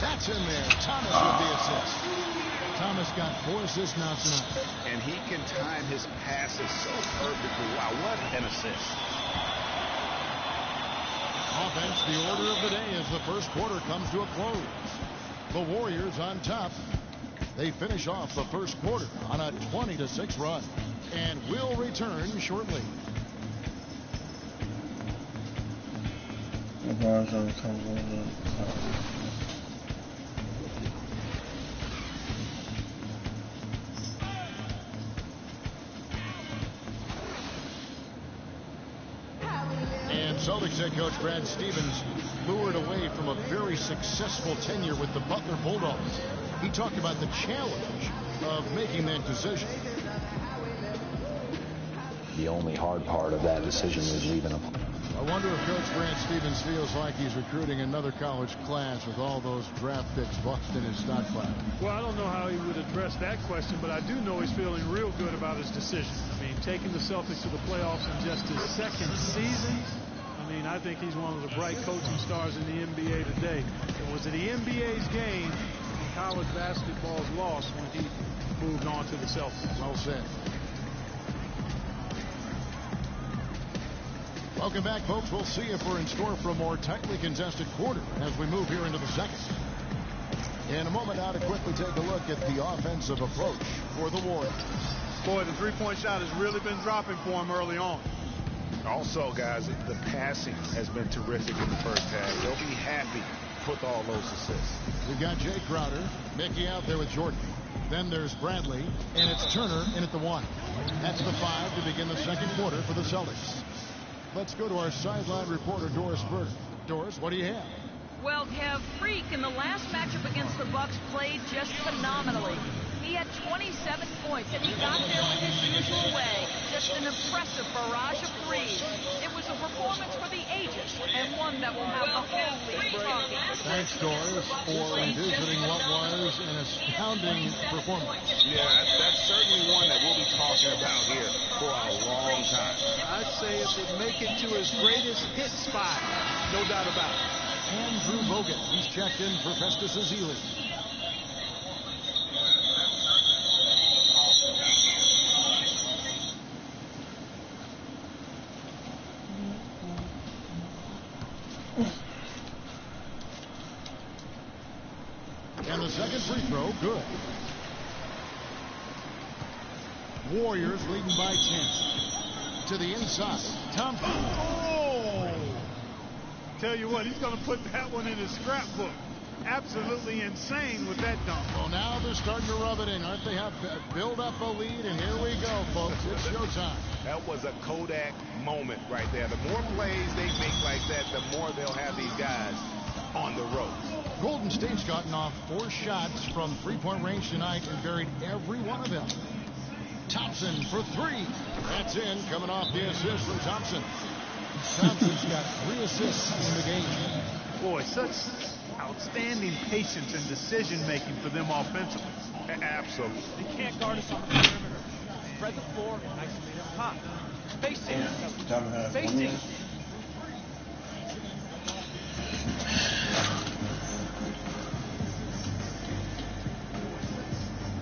That's in there. Thomas with the assist. Thomas got 4 assists now tonight. And he can time his passes so perfectly. Wow, what an assist. Offense, the order of the day as the first quarter comes to a close. The Warriors on top. They finish off the first quarter on a 20-6 run and will return shortly. And Celtics head coach Brad Stevens lured away from a very successful tenure with the Butler Bulldogs. He talked about the challenge of making that decision. The only hard part of that decision was leaving them. I wonder if Coach Brad Stevens feels like he's recruiting another college class with all those draft picks lost in his stockpile. Well, I don't know how he would address that question, but I do know he's feeling real good about his decision. I mean, taking the Celtics to the playoffs in just his second season, I mean, I think he's one of the bright coaching stars in the NBA today. It was the NBA's game when college basketball's lost when he moved on to the Celtics. Well said. Welcome back, folks. We'll see if we're in store for a more tightly contested quarter as we move here into the second. In a moment now to quickly take a look at the offensive approach for the Warriors. Boy, the three-point shot has really been dropping for him early on. Also, guys, the passing has been terrific in the first half. They'll be happy with all those assists. We've got Jay Crowder, Mickey out there with Jordan. Then there's Bradley, and it's Turner in at the 1. That's the 5 to begin the second quarter for the Celtics. Let's go to our sideline reporter, Doris Burke. Doris, what do you have? Well, Kev, Freak in the last matchup against the Bucks played just phenomenally. He had 27 points, and he got there with his usual way. Just an impressive barrage of threes. It was a performance for the ages, and one that will have the whole league talking. Thanks, Doris, for revisiting what was an astounding performance. Yeah, that's certainly one that we'll be talking about here for a long time. I'd say it would make it to his greatest hit spot, no doubt about it. Andrew Bogut, he's checked in for Festus Ezeli. And the second free throw, good. Warriors leading by 10. To the inside. Thompson. Oh! Tell you what, he's going to put that one in his scrapbook. Absolutely insane with that dunk. Well, now they're starting to rub it in, aren't they? Have build up a lead, and here we go, folks. It's showtime. That was a Kodak moment right there. The more plays they make like that, the more they'll have these guys on the ropes. Golden State's gotten off 4 shots from three-point range tonight and buried every one of them. Thompson for 3. That's in, coming off the assist from Thompson. Thompson's got 3 assists in the game. Boy, such outstanding patience and decision-making for them offensively. Absolutely. They can't guard us on the perimeter. Spread the floor, isolate up top. Spacing. Spacing.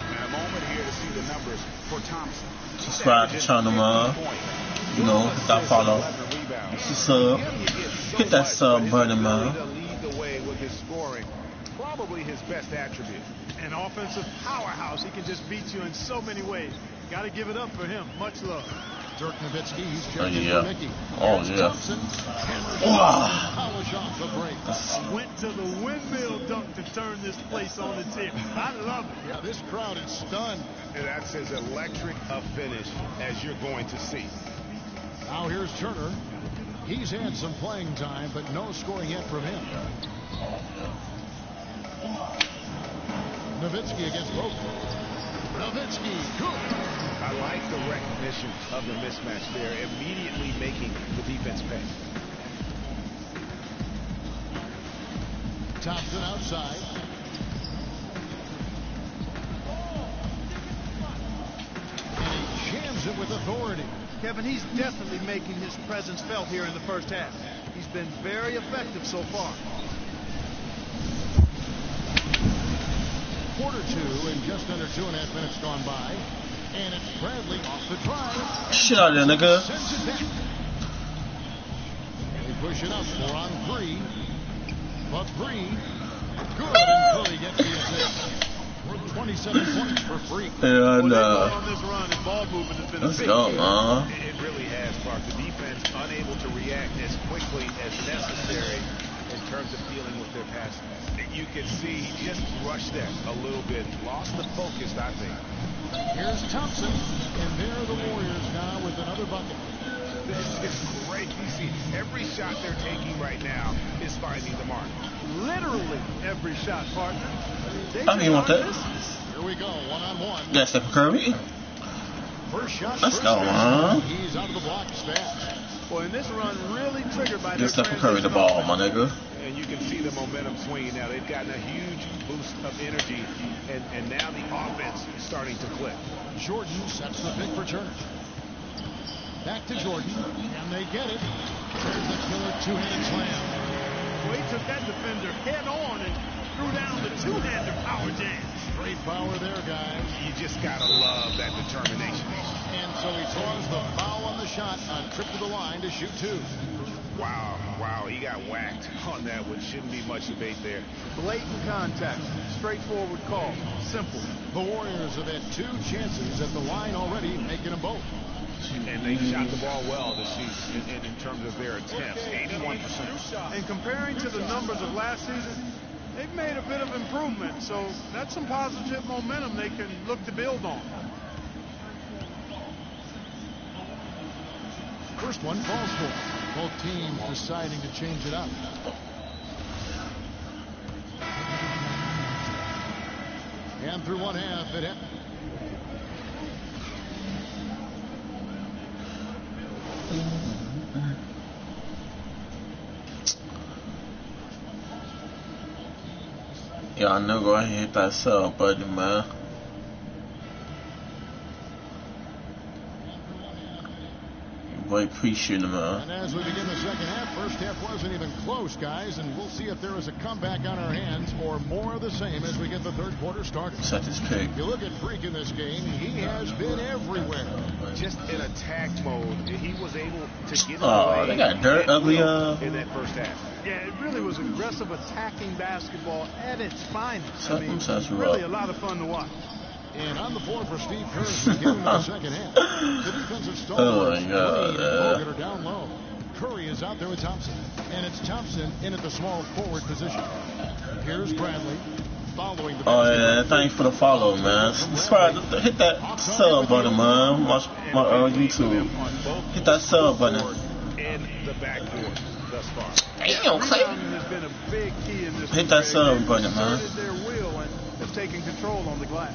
And a moment here to see the numbers for Thompson. Subscribe to channel, man. You know, hit that follow. Hit the sub. Hit that sub button, man. Lead the way with his scoring. Probably his best attribute. An offensive powerhouse. He can just beat you in so many ways. Got to give it up for him. Much love. Dirk Nowitzki, he's Oh, checking yeah. for Mickey. Oh, Here's yeah. Thompson, hammers Wow. and polish off the break. Went to the windmill dunk to turn this place on its ear. I love it. Yeah, this crowd is stunned. And that's as electric a finish as you're going to see. Now here's Turner. He's had some playing time, but no scoring yet from him. Nowitzki against Bogut. Nowitzki, good. I like the recognition of the mismatch there, immediately making the defense pay. Thompson outside. And he jams it with authority. Kevin, he's definitely making his presence felt here in the first half. He's been very effective so far. Quarter two and just under 2.5 minutes gone by. And it's Bradley off the drive. Shit out of there, nigga. Sends it back. And they push it up 4 on 3. But 3. Good, and Curry gets the assist. Worth 27 points for free. And, on this run and ball movement has been let's a big go, key. man. It really has, Clark. The defense unable to react as quickly as necessary in terms of dealing with their passes. You can see he just rushed that a little bit. Lost the focus, I think. Here's Thompson, and there are the Warriors now with another bucket. This is great. You see, every shot they're taking right now is finding the mark. Literally every shot, partner. I mean, want that. Here we go, 1-on-1. That's Stephen Curry. First shot. Let's first go, shot. man. He's out of the block fast. Boy, and this run really triggered by Give Stephen Curry the ball, my nigga. And you can see the momentum swinging now. They've gotten a huge boost of energy, and now the offense is starting to click. Jordan sets the pick for Turner. Back to Jordan, and they get it. There's the killer two-handed slam. Well, he took that defender head on and threw down the two-hander power jam. Great power there, guys. You just gotta love that determination. And so he draws the foul on the shot on trip to the line to shoot 2. Wow, he got whacked on that one. Shouldn't be much debate there. Blatant contact, straightforward call, simple. The Warriors have had 2 chances at the line already, making them both. And they shot the ball well this season in terms of their attempts, 81%. And comparing to the numbers of last season, they've made a bit of improvement, so that's some positive momentum they can look to build on. First one falls for. Both teams deciding to change it up. And through one half, it happened. Y'all know, go ahead and hit that sub button, man. Boy, appreciate it, man. And as we begin the second half, first half wasn't even close, guys, and we'll see if there is a comeback on our hands or more of the same as we get the third quarter started. Set this pick. You look at Freak in this game, he has been everywhere. Just in attack mode, he was able to get Oh, they got dirt ugly in that first half. Yeah, it really was aggressive attacking basketball at its finest. I mean, That's really a lot of fun to watch. And on the floor for Steve Kerr to get into the second half. The defensive stalwarts, Oh, my God, Green and Bogut are down low. Curry is out there with Thompson. And it's Thompson in at the small forward position. Here's Bradley following the Oh, yeah, thanks for the follow, man. Subscribe, hit that sub button, man. Watch my YouTube. Hit that sub button. In the backboard thus far. Damn, Clay. Has been a big key in this Hit that sub button, man. their will and has taken control on the glass.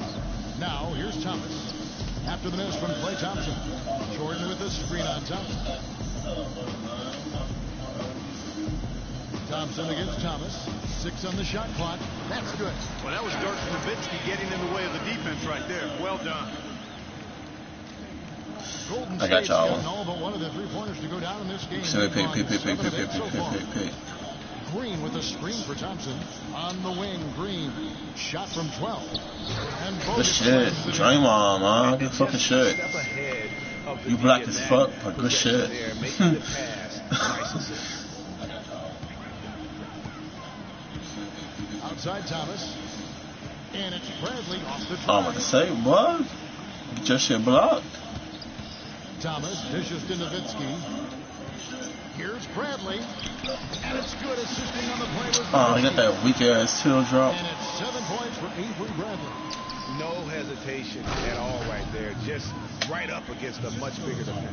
Now, here's Thomas. After the miss from Klay Thompson. Jordan with the screen on Thompson. Thompson against Thomas. 6 on the shot clock. That's good. Well, that was Dirk Nowitzki getting in the way of the defense right there. Well done. Golden I got State's y'all. gotten all but one of the 3-pointers to go down in this game. Pick. Green with a screen for Thompson. On the wing, Green. Shot from 12. And Good shit. Draymond, man. Good fucking shit. You black as fuck, but good shit. Outside Thomas. And it's Bradley off the I'm drive. about to say, what? Just shit blocked. Thomas dishes to Nowitzki. Here's Bradley. And it's good. Assisting on the play was Oh, he got that weak ass heel drop. And it's 7 points for Avery Bradley. No hesitation at all right there. Just right up against a much bigger defender.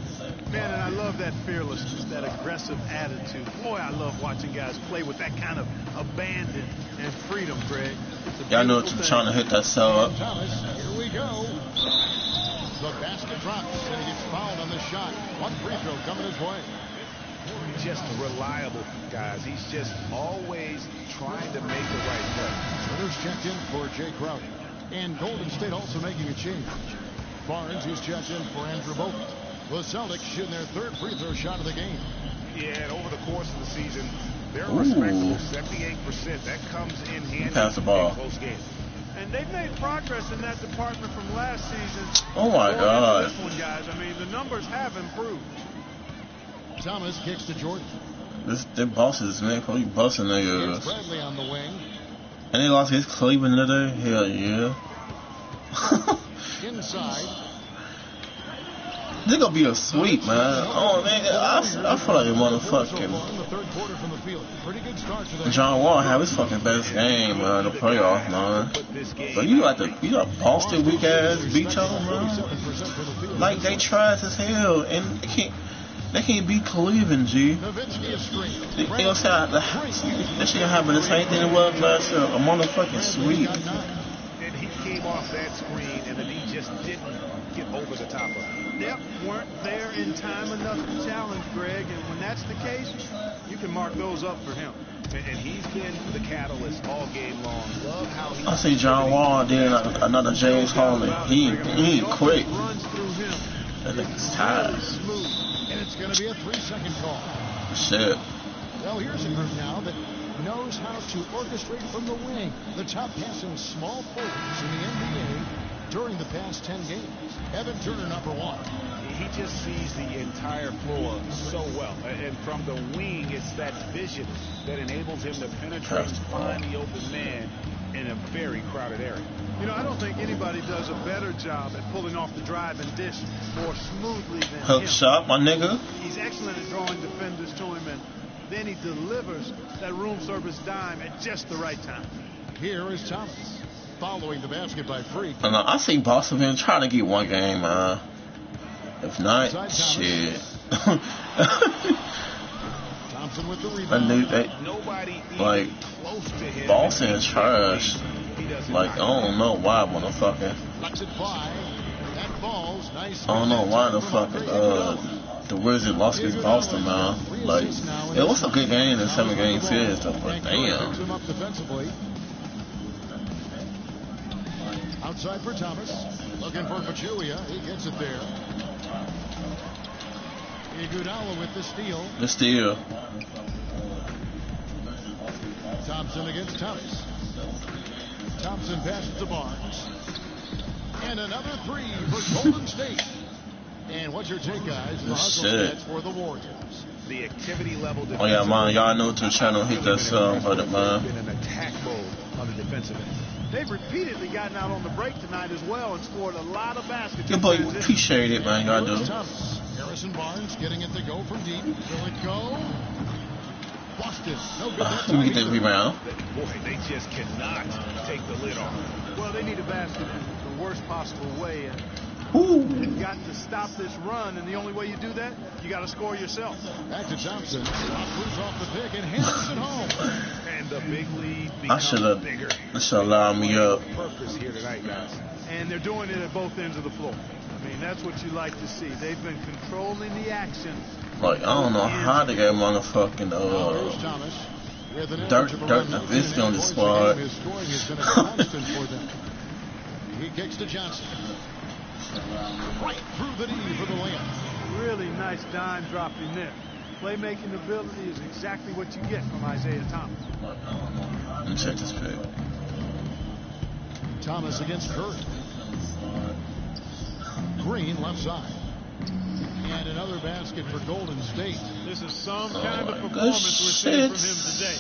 Man, and I love that fearlessness, that aggressive attitude. Boy, I love watching guys play with that kind of abandon and freedom, Greg. Y'all know what you're trying to hit that cell up. Thomas, here we go. The basket drops, and he gets fouled on the shot. One free throw coming his way. Just reliable, guys. He's just always trying to make the right play. Winners checked in for Jay Crowder. And Golden State also making a change. Barnes is checked in for Andrew Bogut. The Celtics shooting their 3rd free throw shot of the game. Yeah, and over the course of the season, they're respectable 78%. That comes in handy Pass the ball. in close games. And they've made progress in that department from last season. Oh my God. This one, guys. I mean, the numbers have improved. Thomas kicks to Jordan. Their bosses, man, probably busting niggas. Here's Bradley on the wing. And they lost his Cleveland today? Hell yeah. Inside. This gonna be a sweep, man. Oh, nigga, I feel like a motherfucking John Wall have his fucking best game, man, in the playoffs, man. But you got Boston weak ass beat y'all, man. Like they tried as hell, and they can't beat Cleveland, G. You know what I'm saying? That shit happened the same thing it was last year, a motherfucking sweep. And he came off that screen, and then he just didn't get over the top of it. Yep, weren't there in time enough to challenge, Greg, and when that's the case, you can mark those up for him. And he's been the catalyst all game long. Love how he... I see John Wall did another James Harden. He ain't quick. That nigga's tired. And it's going to be a 3-second call. Shit. Well, here's a group now that knows how to orchestrate from the wing. The top passing small forwards in the NBA during the past 10 games. Evan Turner, number 1. He just sees the entire floor so well. And from the wing, it's that vision that enables him to penetrate and find the open man in a very crowded area. You know, I don't think anybody does a better job at pulling off the drive and dish more smoothly than him. Hook shot, my nigga. He's excellent at drawing defenders to him, and then he delivers that room service dime at just the right time. Here is Thomas following the basket by Freak. I see Boston been trying to get one game, man. If not, shit. Thompson with the rebound. I knew that. Like, Boston is trash. Like, I don't know why, motherfucker. I don't know why the the Wizards lost against Boston, man. Like, it was a good game in a 7-game series, though, but damn. Outside for Thomas. Looking for Pachulia. He gets it there. Iguodala with the steal. The steal. Thompson against Thomas. Thompson passes to Barnes. And another 3 for Golden State. And what's your take, guys? The hustle stats for the Warriors. The activity level. Oh yeah, man. Y'all know to channel. Hit that button, man. In an attack mode on the defensive end. They've repeatedly gotten out on the break tonight as well and scored a lot of baskets. Yeah, but appreciate it, man. Y'all do. Harrison Barnes getting it to go from deep. Will it go? Boston. No good. Let me get that rebound. Boy, they just cannot take the lid off. Well, they need a basket in the worst possible way. And you've got to stop this run, and the only way you do that, you got to score yourself. Back to Thompson. Moves off the pick and hammers it home. And the big lead becomes bigger. That should allow me up. Purpose here tonight, guys. And they're doing it at both ends of the floor. I mean, that's what you like to see. They've been controlling the action. Like, I don't know how they got motherfucking Dirk Nowitzki on the squad. He kicks to Johnson. Right through the knee for the layup. Really nice dime dropping there. Playmaking ability is exactly what you get from Isaiah Thomas. Let me check this pick. Thomas against Curry. Green left side. And another basket for Golden State. This is some kind of performance we're seeing from him today.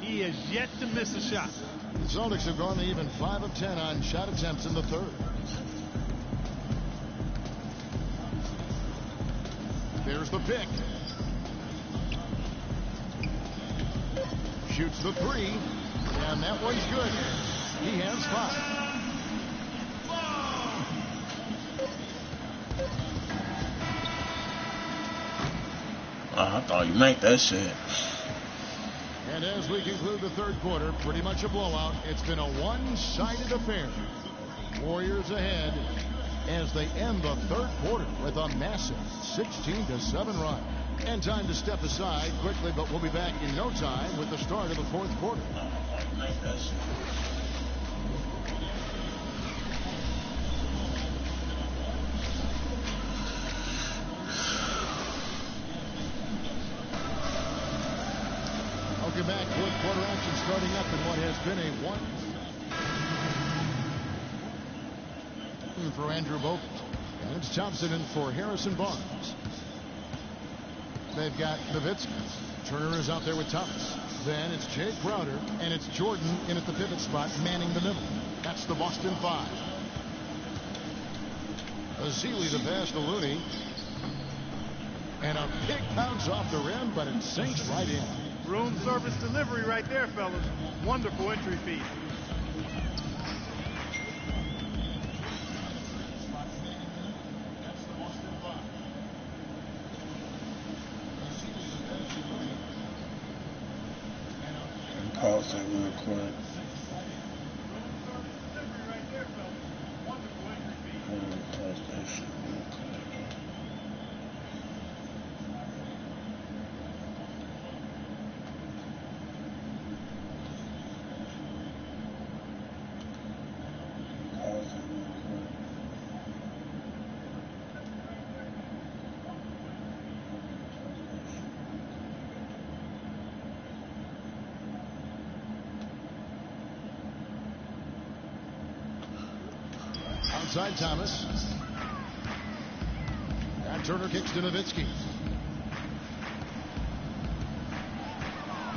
He has yet to miss a shot. The Celtics have gone to even 5 of 10 on shot attempts in the third. Here's the pick. Shoots the three. And that one's good. He has 5. I thought you make that shit. And as we conclude the third quarter, pretty much a blowout. It's been a one-sided affair. Warriors ahead as they end the third quarter with a massive 16-7 run. And time to step aside quickly, but we'll be back in no time with the start of the fourth quarter. Welcome back. Fourth quarter action starting up in what has been a one for Andrew Bogut. And it's Thompson in for Harrison Barnes. They've got Nowitzki. Turner is out there with Thomas. Then it's Jay Crowder, and it's Jordan in at the pivot spot, manning the middle. That's the Boston 5. Azili the pass to Looney. And a big bounce off the rim, but it sinks right in. Room service delivery right there, fellas. Wonderful entry feed. Pause that real quick. Pause that shit real quick. Outside Thomas. And Turner kicks to Nowitzki.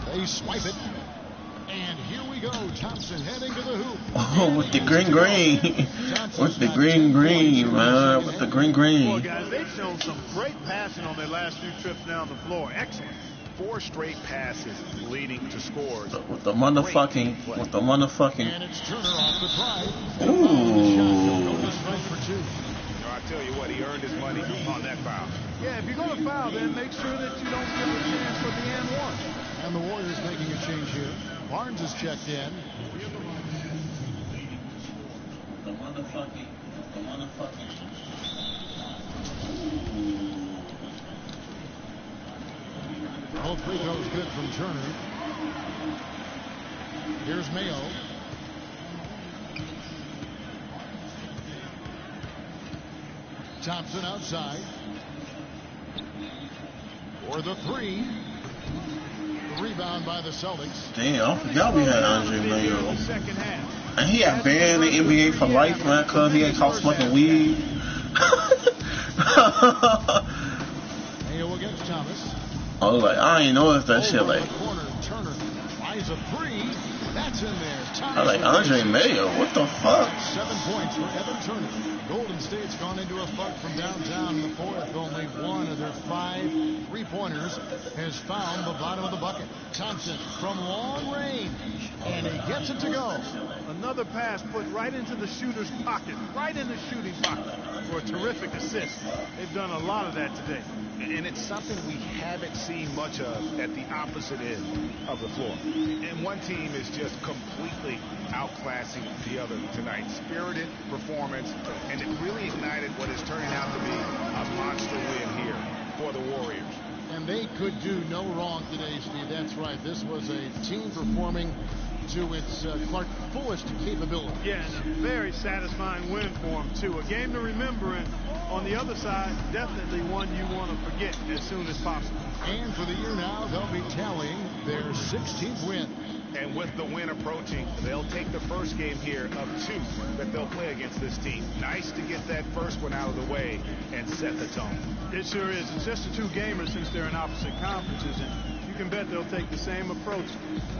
They swipe it. And here we go. Thompson heading to the hoop. Oh, with the green. With the green, man. With the green. Well, guys, they've shown some great passing on their last few trips down the floor. Excellent. 4 straight passes leading to scores. With the motherfucking. And it's Turner off the drive. Ooh. For 2. I tell you what, he earned his money on that foul. Yeah, if you're going to foul, then make sure that you don't give a chance for the and one. And the Warriors making a change here. Barnes is checked in. The motherfucking. Both free throws good from Turner. Here's Mayo. Thompson outside. For the 3. The rebound by the Celtics. Damn, I forgot we had Andre Mayo. And he had banned in the NBA for life, man, because he had caught smoking weed. Mayo against Thomas. I was like, I ain't noticed that shit. Like, Turner flies a 3. That's in there. I was like, Andre Mayo, what the fuck? 7 points for Evan Turner. Golden State's gone into a funk from downtown in the fourth. Only one of their 5 3-pointers has found the bottom of the bucket. Thompson from long range, and he gets it to go. Another pass put right into the shooter's pocket, right in the shooting pocket for a terrific assist. They've done a lot of that today. And it's something we haven't seen much of at the opposite end of the floor. And one team is just completely outclassing the other tonight. Spirited performance, and it really ignited what is turning out to be a monster win here for the Warriors. And they could do no wrong today, Steve. That's right. This was a team performing to its Clark fullest capability. Yeah, and a very satisfying win for them, too. A game to remember, and on the other side, definitely one you want to forget as soon as possible. And for the year now, they'll be tallying their 16th win. And with the win approaching, they'll take the first game here of 2 that they'll play against this team. Nice to get that first one out of the way and set the tone. It sure is. It's just the 2 gamers since they're in opposite conferences, and you can bet they'll take the same approach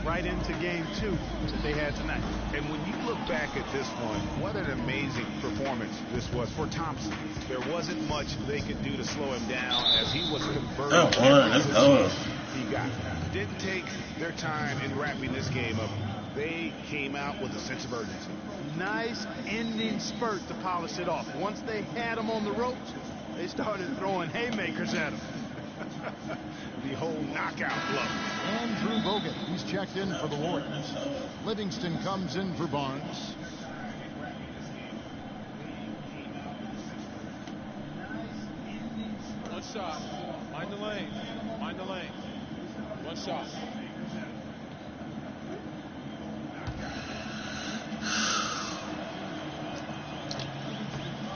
right into game 2 that they had tonight. And when you look back at this one, what an amazing performance this was for Thompson. There wasn't much they could do to slow him down as he was converting he got. Didn't take their time in wrapping this game up. They came out with a sense of urgency. Nice ending spurt to polish it off. Once they had him on the ropes, they started throwing haymakers at him. The whole knockout blow. Andrew Bogut, he's checked in for the Warriors. Livingston comes in for Barnes. One shot. Mind the lane. Mind the lane. One shot.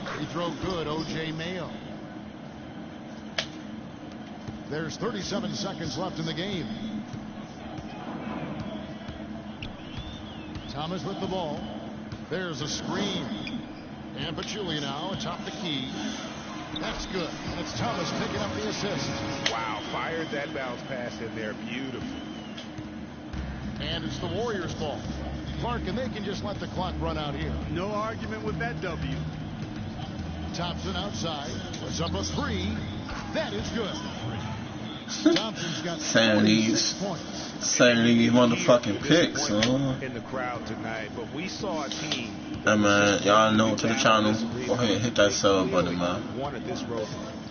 Free throw good, O.J. Mayo. There's 37 seconds left in the game. Thomas with the ball. There's a screen. And Pachulia now atop the key. That's good. And it's Thomas picking up the assist. Wow, fired that bounce pass in there. Beautiful. And it's the Warriors' ball. Clark, and they can just let the clock run out here. No argument with that W. Thompson outside. Puts up a 3. That is good. Thompson's got 70s motherfucking picks, in the crowd tonight, but we saw a team. Hey man, y'all know to the channel. Go ahead, hit that sub button, man. Wanted this road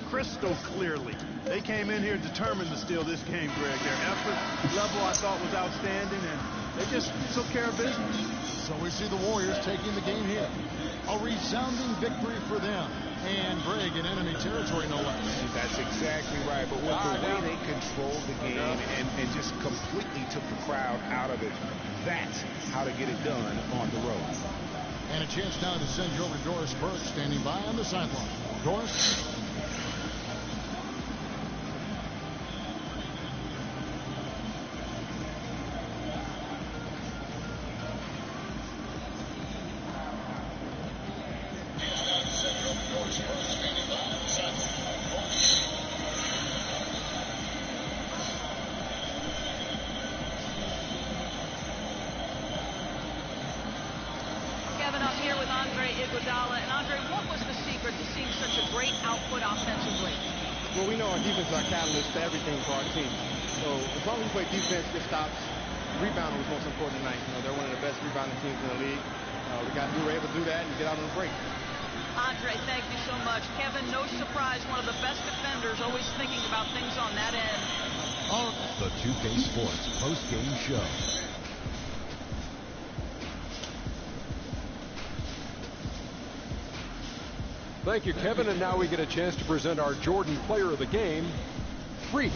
crystal clearly. They came in here determined to steal this game, Greg. Their effort level I thought was outstanding, and they just took care of business. So we see the Warriors taking the game here. A resounding victory for them. And Greg in enemy territory, no less. That's exactly right. But with the way they controlled the game and just completely took the crowd out of it, that's how to get it done on the road. And a chance now to send you over to Doris Burke, standing by on the sideline. Doris? Rebounding was most important tonight. You know, they're one of the best rebounding teams in the league. We were able to do that and get out on the break. Andre, thank you so much. Kevin, no surprise, one of the best defenders, always thinking about things on that end. The 2K Sports post-game show. Thank you, Kevin. And now we get a chance to present our Jordan Player of the Game, Freak.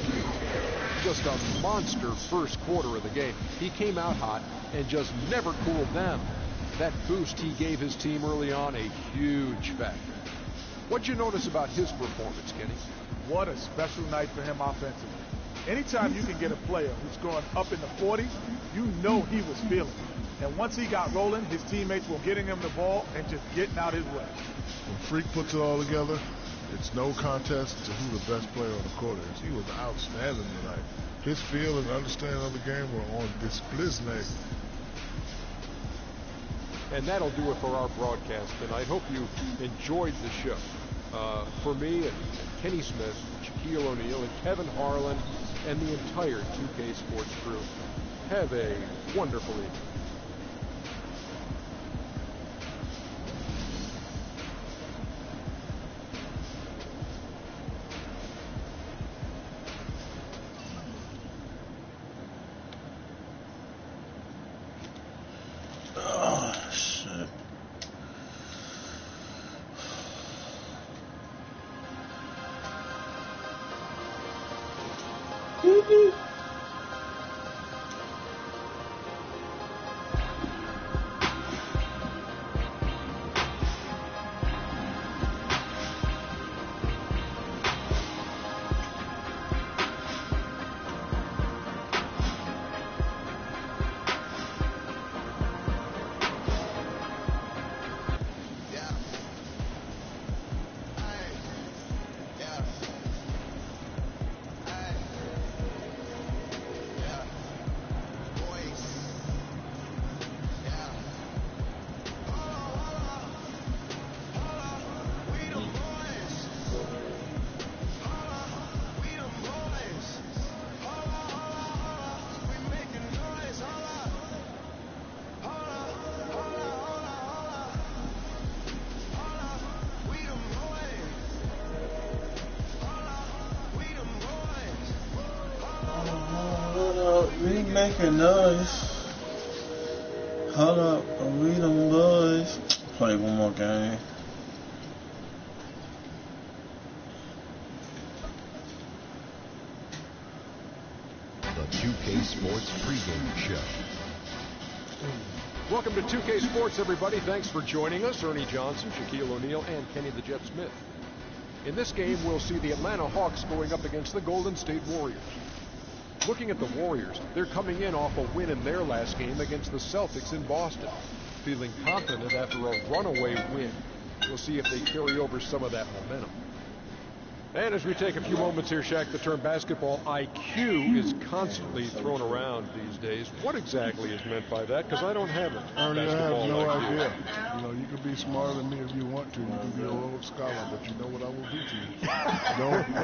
Just a monster first quarter of the game. He came out hot and just never cooled down. That boost he gave his team early on, a huge factor. What'd you notice about his performance, Kenny? What a special night for him offensively. Anytime you can get a player who's going up in the 40s, you know he was feeling it. And once he got rolling, his teammates were getting him the ball and just getting out his way. When Freak puts it all together, it's no contest to who the best player on the court is. He was outstanding tonight. His feel and understanding of the game were on display. And that'll do it for our broadcast tonight. Hope you enjoyed the show. For me and Kenny Smith, Shaquille O'Neal, and Kevin Harlan, and the entire 2K Sports crew, have a wonderful evening. We making noise. Hold up, we them boys. Play one more game. The 2K Sports pregame show. Welcome to 2K Sports, everybody. Thanks for joining us. Ernie Johnson, Shaquille O'Neal, and Kenny the Jet Smith. In this game, we'll see the Atlanta Hawks going up against the Golden State Warriors. Looking at the Warriors, they're coming in off a win in their last game against the Celtics in Boston. Feeling confident after a runaway win. We'll see if they carry over some of that momentum. And as we take a few moments here, Shaq, the term basketball IQ is constantly thrown around these days. What exactly is meant by that? Because I don't have it. I have no idea. You know, you can be smarter than me if you want to. You can be a Rhodes Scholar, but you know what I will do to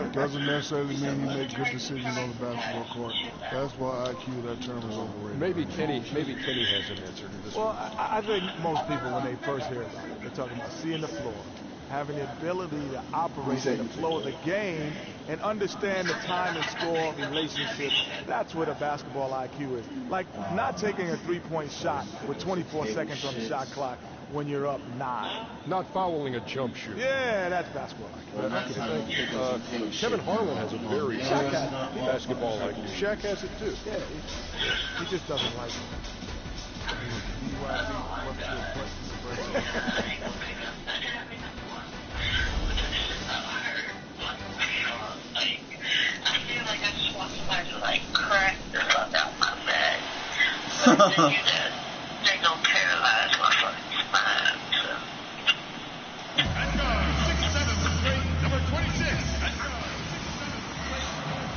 you. Doesn't necessarily mean you make good decisions on the basketball court. Basketball IQ, that term is overrated. Maybe Kenny has an answer to this. Well, I think most people, when they first hear about it, they're talking about seeing the floor, having the ability to operate in the flow of the game and understand the time and score relationship. That's what a basketball IQ is. Like not taking a three-point shot with 24 seconds on the shot clock when you're up 9. Not fouling a jump shoot. Yeah, that's basketball IQ. Kevin Harlan has a very good basketball IQ. Shaq has it too. Yeah, he just doesn't like it. They don't paralyze my fucking spine.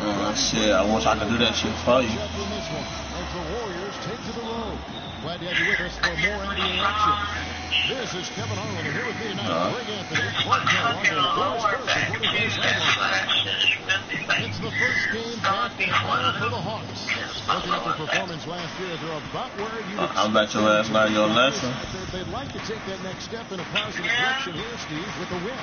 Oh shit, I wish I could do that shit for you. As the Warriors take to the road. Glad to have you with us for more NBA action. This is Kevin Harlan, and here with me tonight, Greg Anthony, It's the first game back in Atlanta for the Hawks. Looking at their performance last year, they're about where you'd expect. I bet your ass learned your lesson. They'd like to take that next step in a positive direction here, Steve, with a win.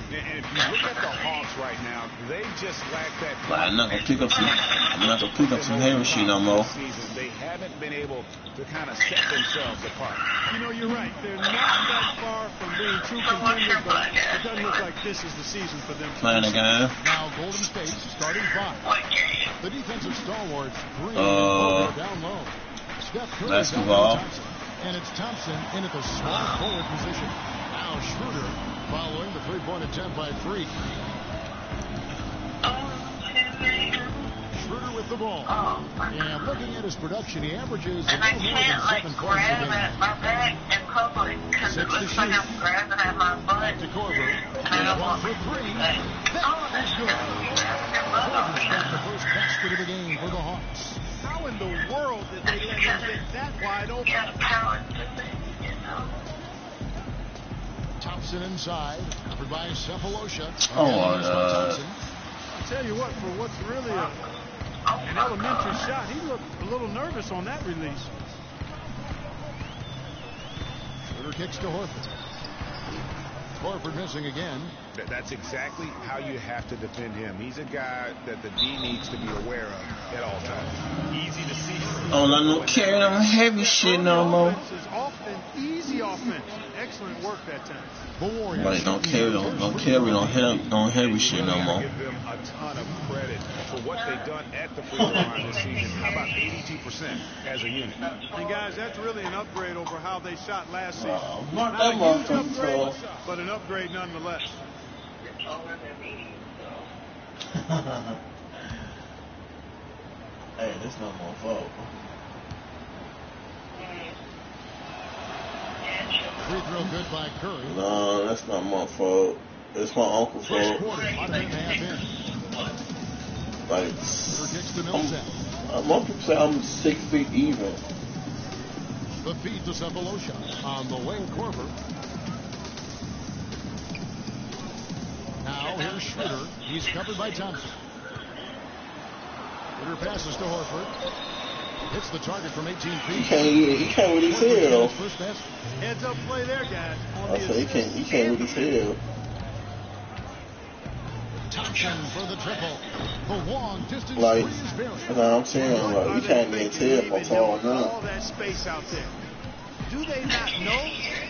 And if you look at the Hawks right now, they just lack that. Well, I'm not gonna pick up some heavy shit no more. They haven't been able to kind of set themselves apart. You know, you're right. They're not that far from being true contenders, but it doesn't look like this is the season for them. Playing again. Now Golden State starting 5. The defensive stalwarts Green down low. Steph Curry basketball. Thompson. And it's Thompson in at the small forward position. Now Schroeder following the three-point attempt by Freak. Schroeder with the ball. And looking at his production, he averages a little more than 7 points a game. My back in public because it looks like I'm grabbing at my butt. To Korver. And I don't want for 3. That is good. Korver's got the first basket of the game for the Hawks. How in the world did they let him get that wide open? Thompson inside, covered by Cephalosha. Oh my God. I'll tell you what, for what's really an elementary shot, he looked a little nervous on that release. Schroeder kicks to Horford. Horford missing again. That's exactly how you have to defend him. He's a guy that the D needs to be aware of at all times. Easy to see. Oh, I don't carry them heavy shit no more. Offense is often easy offense. Excellent work that time. The Warriors. But don't carry heavy shit no more. Give them a ton of credit for what they've done at the free throw line this season. How about 82% as a unit? And guys, that's really an upgrade over how they shot last season. Not Not that a huge motherfucker. upgrade, but an upgrade nonetheless. Hey, this not my fault. Free throw good by Curry. No, that's not my fault. It's my uncle's First fault. quarter, 5.5 in. Like, Curry kicks to Millsap. most people say I'm 6 feet even. The feed to Cephalosha on the wing. Korver. Now here's Schroeder. He's covered by Thompson. Schroeder passes to Horford. Hits the target from 18 feet. He can't really tell. Heads up play there, guys. I say he can't really tell. Thompson for the triple. The long distance Like, three is buried. you know what I'm saying? Like, you can't even tell how tall now. All that space out there. Do they not know?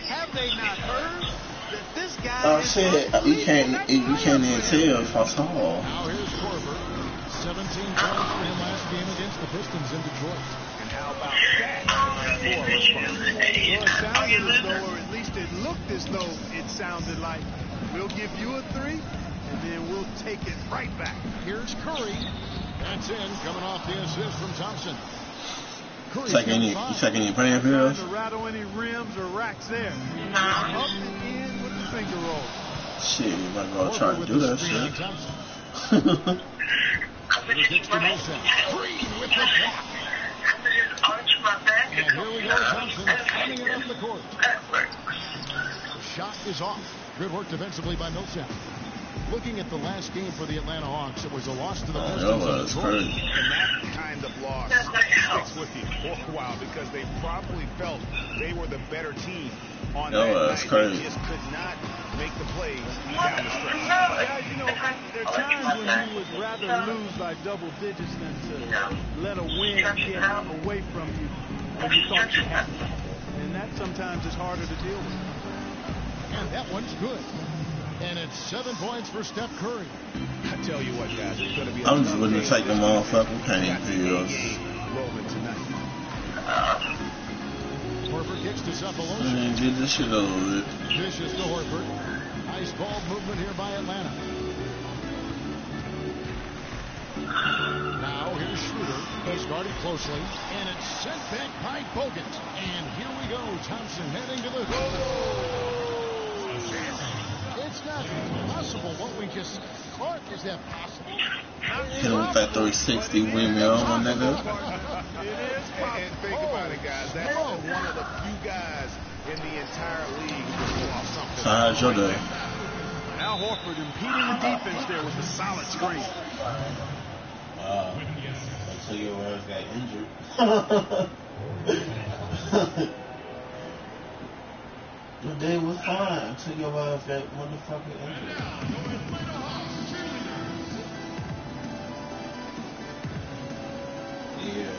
Have they not heard that this guy I'm saying you can't even tell how tall. Now here's Korver. 17 points for him last game against the Pistons in Detroit. And how about that? Well, it sounded as though, or at least it looked as though it sounded like, we'll give you a three, and then we'll take it right back. Here's Curry. That's in, coming off the assist from Thompson. Taking your playing pills? To rattle any rims or racks there. Up and in with the finger roll. Shit, you might go try to do that shit. Green with the block. And here we go, Thompson coming it up the court. The shot is off. Good work defensively by Millsap. Looking at the last game for the Atlanta Hawks, it was a loss to the Pistons. That was crazy. And that kind of loss sticks with you for a while because they probably felt they were the better team on that night. Crazy. They just could not make the plays down the stretch. Yeah, you know, there are times when you would rather lose by double digits than to let a win get away from you when you thought you had it. And that sometimes is harder to deal with. And that one's good. And it's 7 points for Steph Curry. I tell you what, guys, it's going to be. I'm just willing to take the motherfucking pain pills. Horford kicks to Cephalosha. Man, get this shit over with. Dishes to Horford. Nice ball movement here by Atlanta. Now here's Schroeder. He's guarded closely. And it's sent back by Bogut. And here we go. Thompson heading to the goal. It's not possible what we just caught. Is that possible? Hit him with that 360 windmill, my nigga. And think about it, guys. That's one of the few guys in the entire league who can pull off something. So how's your day? Al Horford impeding the defense there with a solid screen. Until your ass got injured. Your day was fine until your ass got motherfucking injured. Yeah,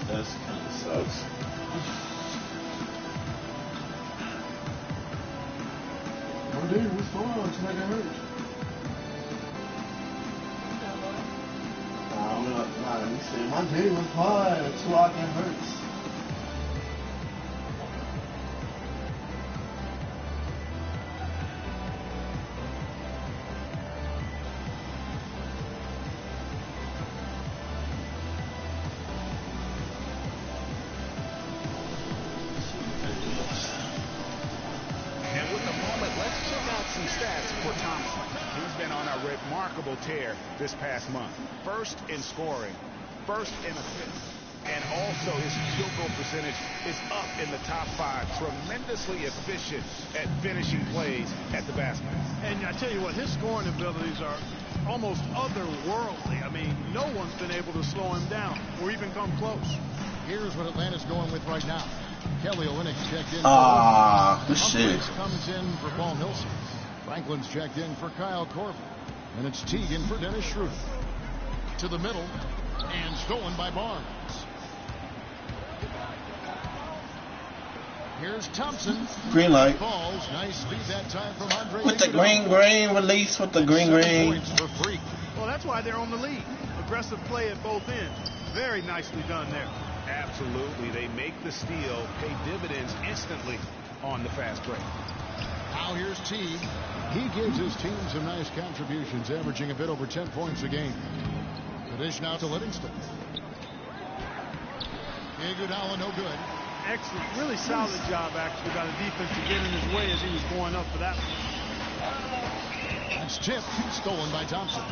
that's kind of sucks. My day was fine until I got hurt. Nah, you said my day was fine until I got hurt. Tear this past month. First in scoring, first in assists, and also his field goal percentage is up in the top 5. Tremendously efficient at finishing plays at the basket. And I tell you what, his scoring abilities are almost otherworldly. I mean, no one's been able to slow him down or even come close. Here's what Atlanta's going with right now. Kelly Olynyk checked in. Good shit. Comes in for Paul Millsap. Franklin's checked in for Kyle Korver. And it's Teagan for Dennis Schroeder. To the middle. And stolen by Barnes. Here's Thompson. Green light. Balls. Nice feed that time from Andre. With the green release with the green. Well, that's why they're on the lead. Aggressive play at both ends. Very nicely done there. Absolutely. They make the steal, pay dividends instantly on the fast break. Now here's Teague. He gives his team some nice contributions, averaging a bit over 10 points a game. The dish now to Livingston. Iguodala no good. Excellent. Really solid job, actually, by the defense to get in his way as he was going up for that one. That's tipped. Stolen by Thompson.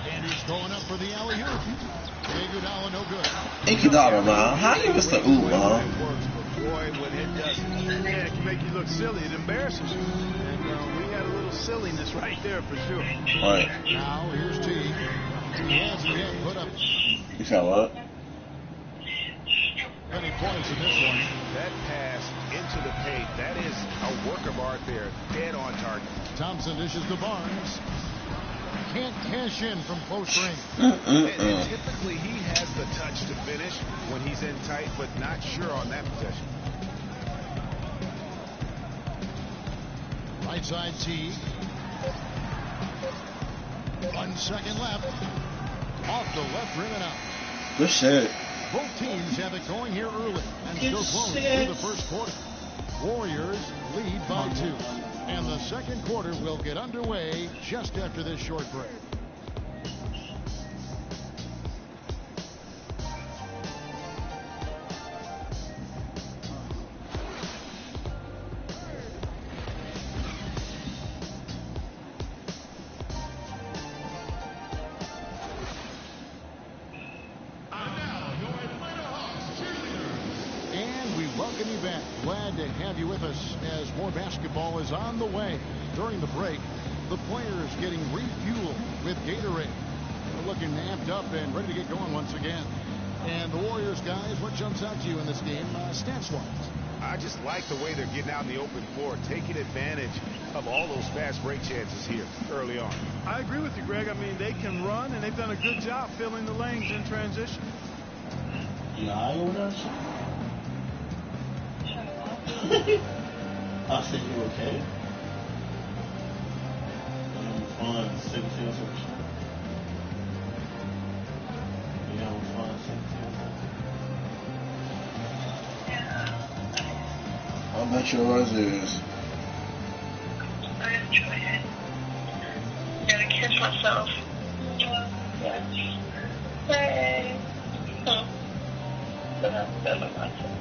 And he's going up for the alley-oop. Iguodala no good. Iguodala, man. How you miss the ooh, man? Boy, when it doesn't, yeah, it can make you look silly. It embarrasses you. And we had a little silliness right there for sure. Right. Now here's T. He has it in, put up. You said what? any points in this one. That pass into the paint, that is a work of art there. Dead on target. Thompson dishes to Barnes. Can't cash in from close range. And typically he has the touch to finish when he's in tight, but not sure on that possession. Right side T. 1 second left. Off the left rim and out. Good shit. Both teams have it going here early and still close through the first quarter. Warriors lead by 2. And the second quarter will get underway just after this short break. Have you with us as more basketball is on the way. During the break, the players getting refueled with Gatorade. They're looking amped up and ready to get going once again. And the Warriors, guys, what jumps out to you in this game stats-wise? I just like the way they're getting out in the open floor, taking advantage of all those fast break chances here early on. I agree with you, Greg. I mean, they can run, and they've done a good job filling the lanes in transition. I think you're okay. I'm fine, 17 or something. Yeah, I'm fine, 17. How much yours is? I enjoy it. Gotta catch myself. Yes. Hey. But I'm feeling myself.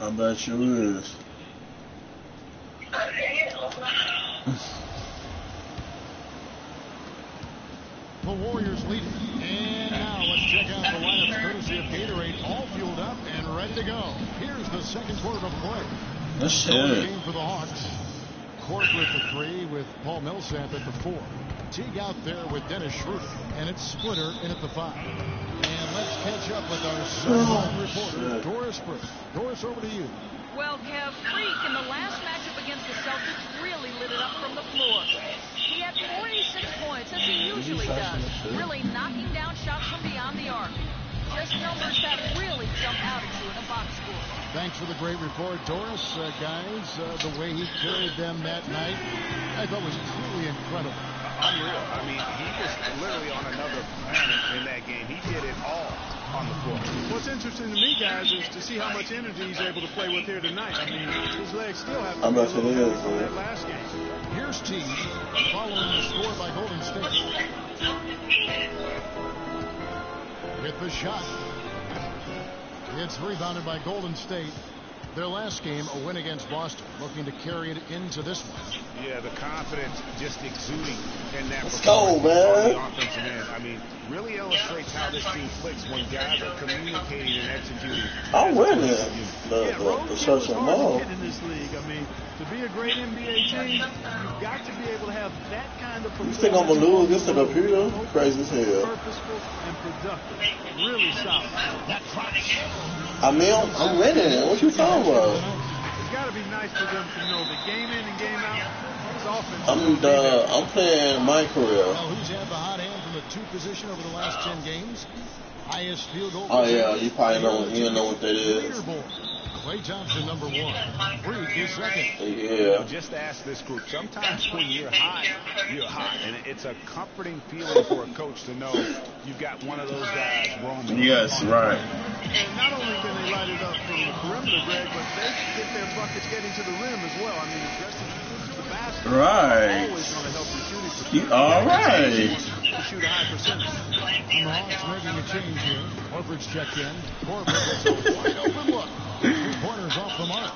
I bet you is. The Warriors lead. And now let's check out the lineup courtesy of Gatorade, all fueled up and ready to go. Here's the second quarter of play. That's it. Game for the Hawks. Korver at the 3 with Paul Millsap at the 4. Teague out there with Dennis Schroeder, and it's Splitter in at the 5. And let's catch up with our sideline reporter, Doris Burke. Doris, over to you. Well, Kev, Freak in the last matchup against the Celtics really lit it up from the floor. He had 46 points, as he usually does, really knocking down shots from beyond the arc. Just numbers that really jump out at you in a box score. Thanks for the great report, Doris. Guys, the way he carried them that night, I thought was truly incredible. Unreal. I mean, he was literally on another planet in that game. He did it all on the floor. What's interesting to me, guys, is to see how much energy he's able to play with here tonight. I mean, his legs still have to be from that last game. Here's Teague, following the score by Golden State. With the shot. It's rebounded by Golden State. Their last game, a win against Boston, looking to carry it into this one. Yeah, the confidence just exuding in that. Let's go, man. The offensive end. I mean, really illustrates how this team clicks when guys are communicating and executing. I'm winning the social mall. In this league, I mean, to be a great NBA team, you've got to be able to have that kind of performance. You think I'm gonna lose this to the Peter? Crazy as hell. Purposeful and productive. Really solid. I mean, I'm winning it. What you talking about? It's got to be nice for them to know that game in and game out, this offense. I'm playing my career. Well, who's had the hot hand from the 2 position over the last 10 games? Highest field goal. Oh yeah, you probably don't know what that is. Klay Thompson, number 1. Freak is second. Yeah. Just ask this group. Sometimes when you're hot, and it's a comforting feeling for a coach to know you've got one of those guys roaming. Yes, right. And not only can they light it up from the perimeter, Greg, but they get their buckets getting to the rim as well. I mean, addressing to the basket. Right. Always going to help your shooting. All right. To shoot a high percentage. And the Hawks making a change here. Horford's checked in. Horford gets a wide open look. 3 pointers off the mark.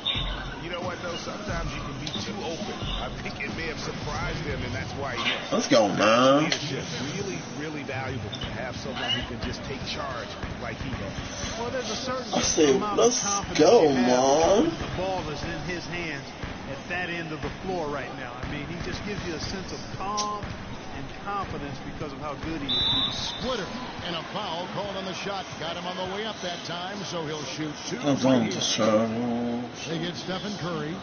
You know what, though? sometimes you can be too open. I think it may have surprised him, and that's why he missed. Let's go, man. Leadership, really, really valuable to have someone who can just take charge like he does. Well, there's a certain I said, amount of let's confidence go, you have man. when the ball is in his hands at that end of the floor right now. I mean, he just gives you a sense of calm and confidence because of how good he is. Splitter and a foul called on the shot. Got him on the way up that time, so he'll shoot 2 I'm free going to throws. show. They get Stephen Curry.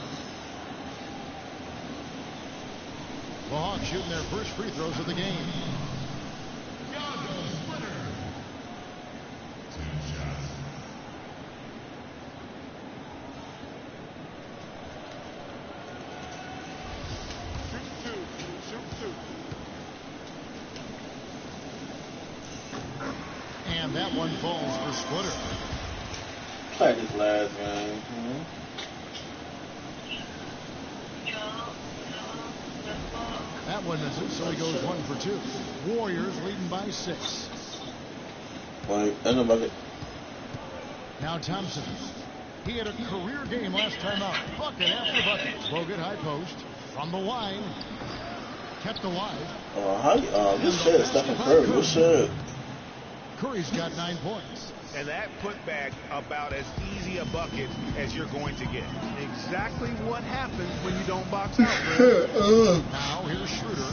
The Hawks shooting their first free throws of the game. And that one falls for Splitter. Play this last game. That one misses, so he goes 1 for 2. Warriors leading by 6. Wait, and a bucket. Now Thompson. He had a career game last time out. Bucket after bucket. Bogut high post. From the line. Kept alive. Good shit, Stephen Curry. Good shit. Curry's got 9 points. And that putback about as easy a bucket as you're going to get. Exactly what happens when you don't box out. Now here's Schroeder.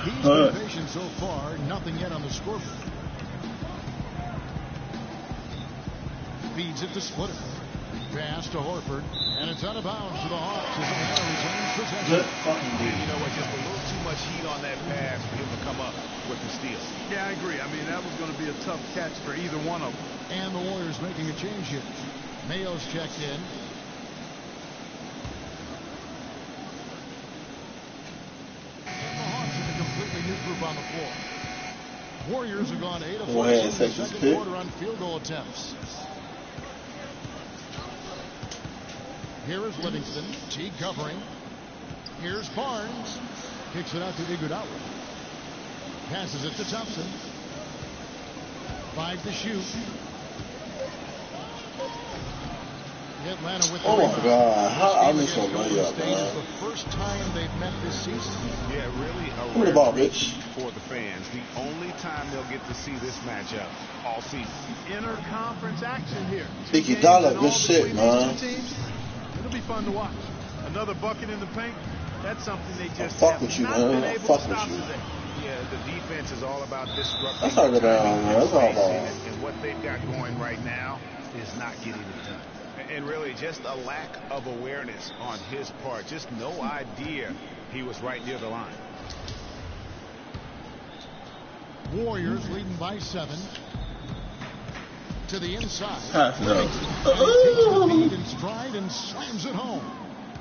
He's been patient so far. Nothing yet on the scoreboard. Feeds it to Splitter. Pass to Horford. And it's out of bounds to the Hawks as Indiana retains possession. You know what? Just a little too much heat on that pass for him to come up with the steal. Yeah, I agree. I mean, that was going to be a tough catch for either one of them. And the Warriors making a change here. Mayo's checked in. And the Hawks with a completely new group on the floor. Warriors have gone 8 of 4 in the second quarter on field goal attempts. Here is Livingston. Teague covering. Here's Barnes. Kicks it out to Iguodala. Passes it to Thompson. 5 to shoot. Atlanta with the Oh my God! How I miss my money up, man. man. The first time they've met this season. Yeah, really Give me the ball, bitch. For the fans. The only time they'll get to see this matchup all season. Interconference action here. Iguodala, good shit, man. It'll be fun to watch. Another bucket in the paint. That's something they just fuck have with you, not man. been I able fuck to with stop you. today. Yeah, the defense is all about disrupting. That's how down, man. That's all ball. And what they've got going right now is not getting it done. And really, just a lack of awareness on his part. Just no idea he was right near the line. Warriors leading by 7. To the inside. Pass it up. And he takes the lead in stride and slams it home.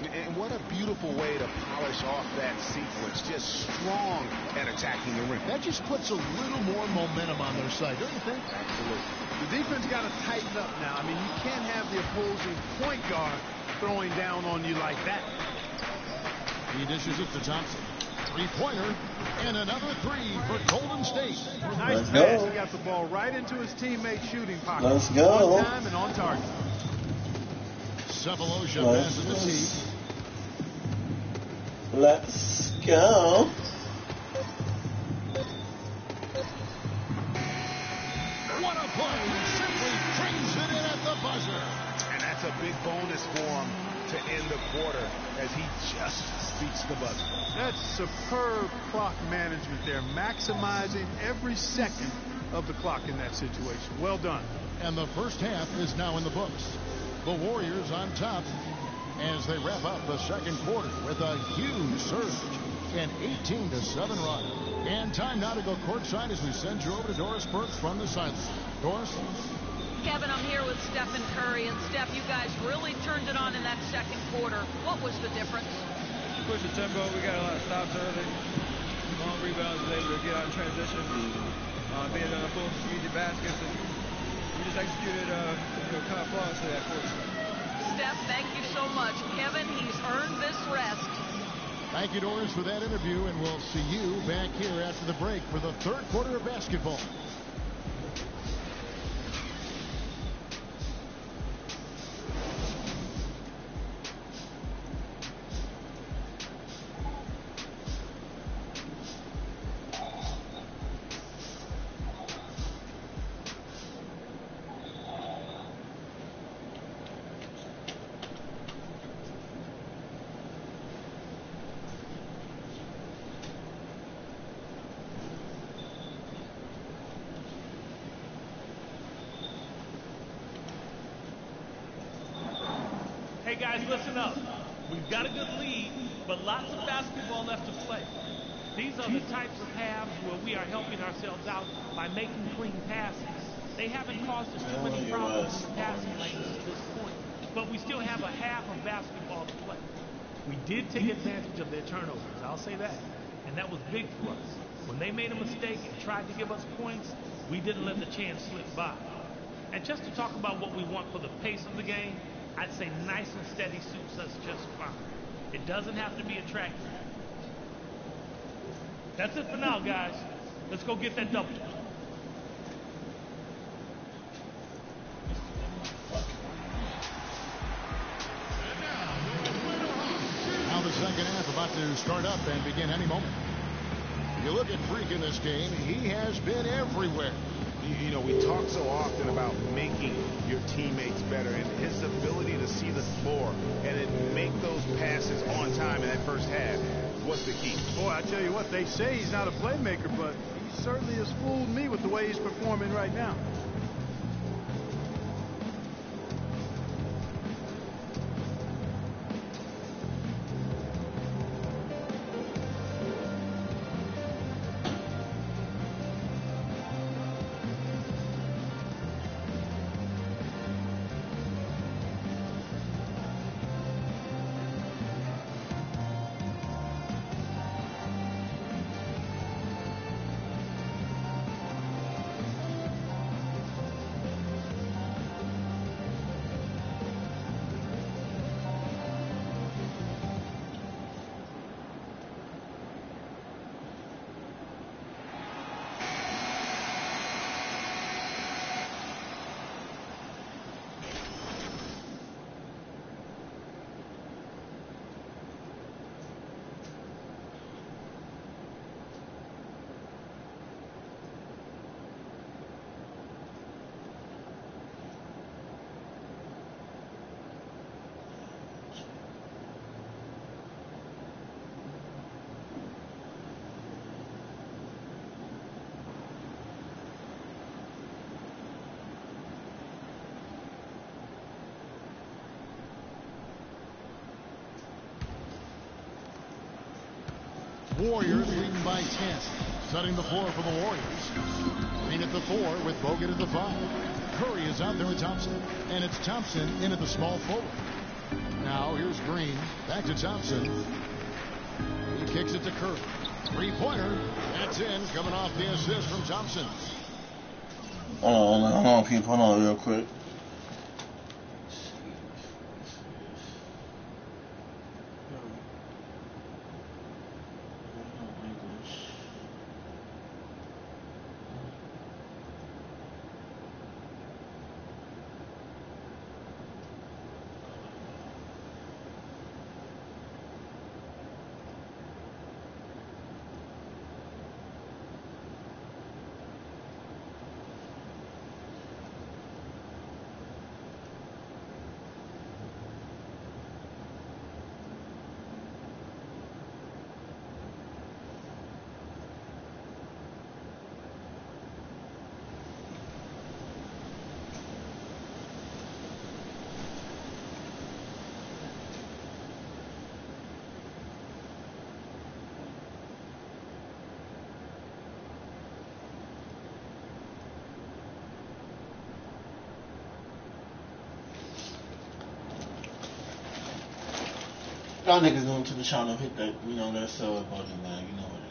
And what a beautiful way to polish off that sequence. Just strong at attacking the rim. That just puts a little more momentum on their side, don't you think? Absolutely. The defense got to tighten up now. I mean, you can't have the opposing point guard throwing down on you like that. He dishes it to Thompson. 3-pointer and another 3 for Golden State. Nice Let's pass. go. He got the ball right into his teammate's shooting pocket. Let's go. On time and on target. Sefolosha Let's passes to Teague. Let's go. What a play. Simply trains it in at the buzzer. And that's a big bonus for him to end the quarter as he just speaks the buzzer. That's superb clock management there, maximizing every second of the clock in that situation. Well done. And the first half is now in the books. The Warriors on top as they wrap up the second quarter with a huge surge, an 18-7 run. And time now to go courtside as we send you over to Doris Burke from the sideline. Doris? Kevin, I'm here with Stephen Curry. And Steph, you guys really turned it on in that second quarter. What was the difference? Push the tempo. We got a lot of stops early. Long rebounds, was able to get out in transition. Being able to pull some easy baskets. And we just executed kind of flawlessly that quarter. Steph, thank you so much. Kevin, he's earned this rest. Thank you, Doris, for that interview, and we'll see you back here after the break for the third quarter of basketball. Okay, guys, listen up. We've got a good lead, but lots of basketball left to play. These are the types of halves where we are helping ourselves out by making clean passes. They haven't caused us too many problems in the passing lanes to this point, but we still have a half of basketball to play. We did take advantage of their turnovers, I'll say that, and that was big for us. When they made a mistake and tried to give us points, we didn't let the chance slip by. And just to talk about what we want for the pace of the game, I'd say nice and steady suits us just fine. It doesn't have to be attractive. That's it for now, guys. Let's go get that double. Now the second half about to start up and begin any moment. You look at Freak in this game, he has been everywhere. You know, we talk so often about making your teammates better, and his ability to see the floor and then make those passes on time in that first half was the key. Boy, I tell you what, they say he's not a playmaker, but he certainly has fooled me with the way he's performing right now. Warriors leading by 10. Setting the floor for the Warriors. Green at the 4 with Bogut at the 5. Curry is out there with Thompson. And it's Thompson in at the small forward. Now here's Green. Back to Thompson. He kicks it to Curry. Three-pointer. That's in. Coming off the assist from Thompson. Hold on, people. Hold on real quick. Y'all niggas going to the channel, hit that, that sub button, man. You know what it is.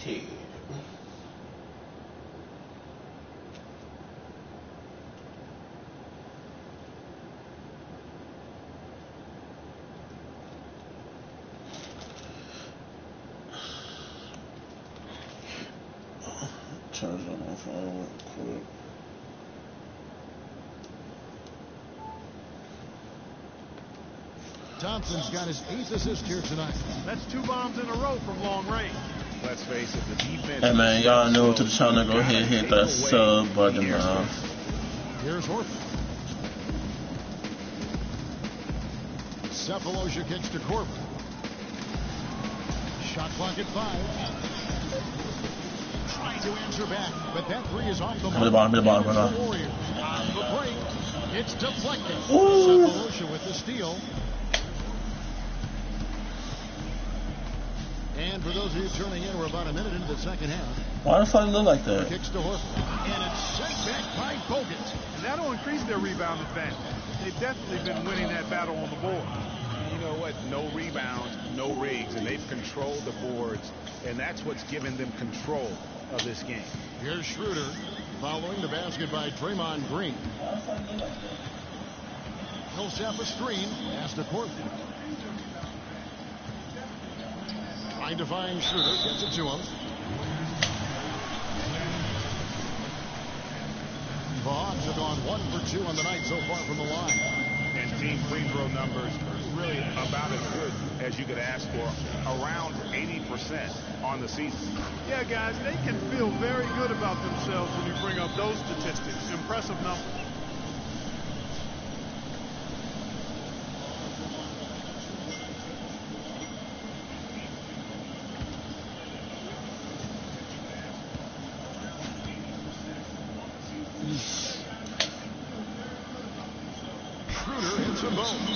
United. Charge on my phone real quick. Thompson's got his 8th assist here tonight. That's 2 bombs in a row from long range. Let's face it, the defense. Hey man, y'all know to the channel, go ahead and hit that sub button, man. Here's Horford. Cephalosha kicks to Corbin. Shot clock at 5. Trying to answer back, but that 3 is off the mark. Hit the bottom, On the break, it's deflected. Cephalosha with the steal. And for those of you turning in, we're about a minute into the second half. Why the fuck look like that? Kicks to Horford. And it's sent back by Bogut. And that'll increase their rebound advantage. They've definitely been winning that battle on the board. You know what? No rebounds, no rigs, and they've controlled the boards, and that's what's given them control of this game. Here's Schroeder following the basket by Draymond Green. Millsap a screen. Pass to Corbin. Trying to find Schroeder. Gets it to him. The Hawks have gone 1 for 2 on the night so far from the line. And team free throw numbers really about as good as you could ask for. Around 80% on the season. Yeah, guys, they can feel very good about themselves when you bring up those statistics. Impressive numbers.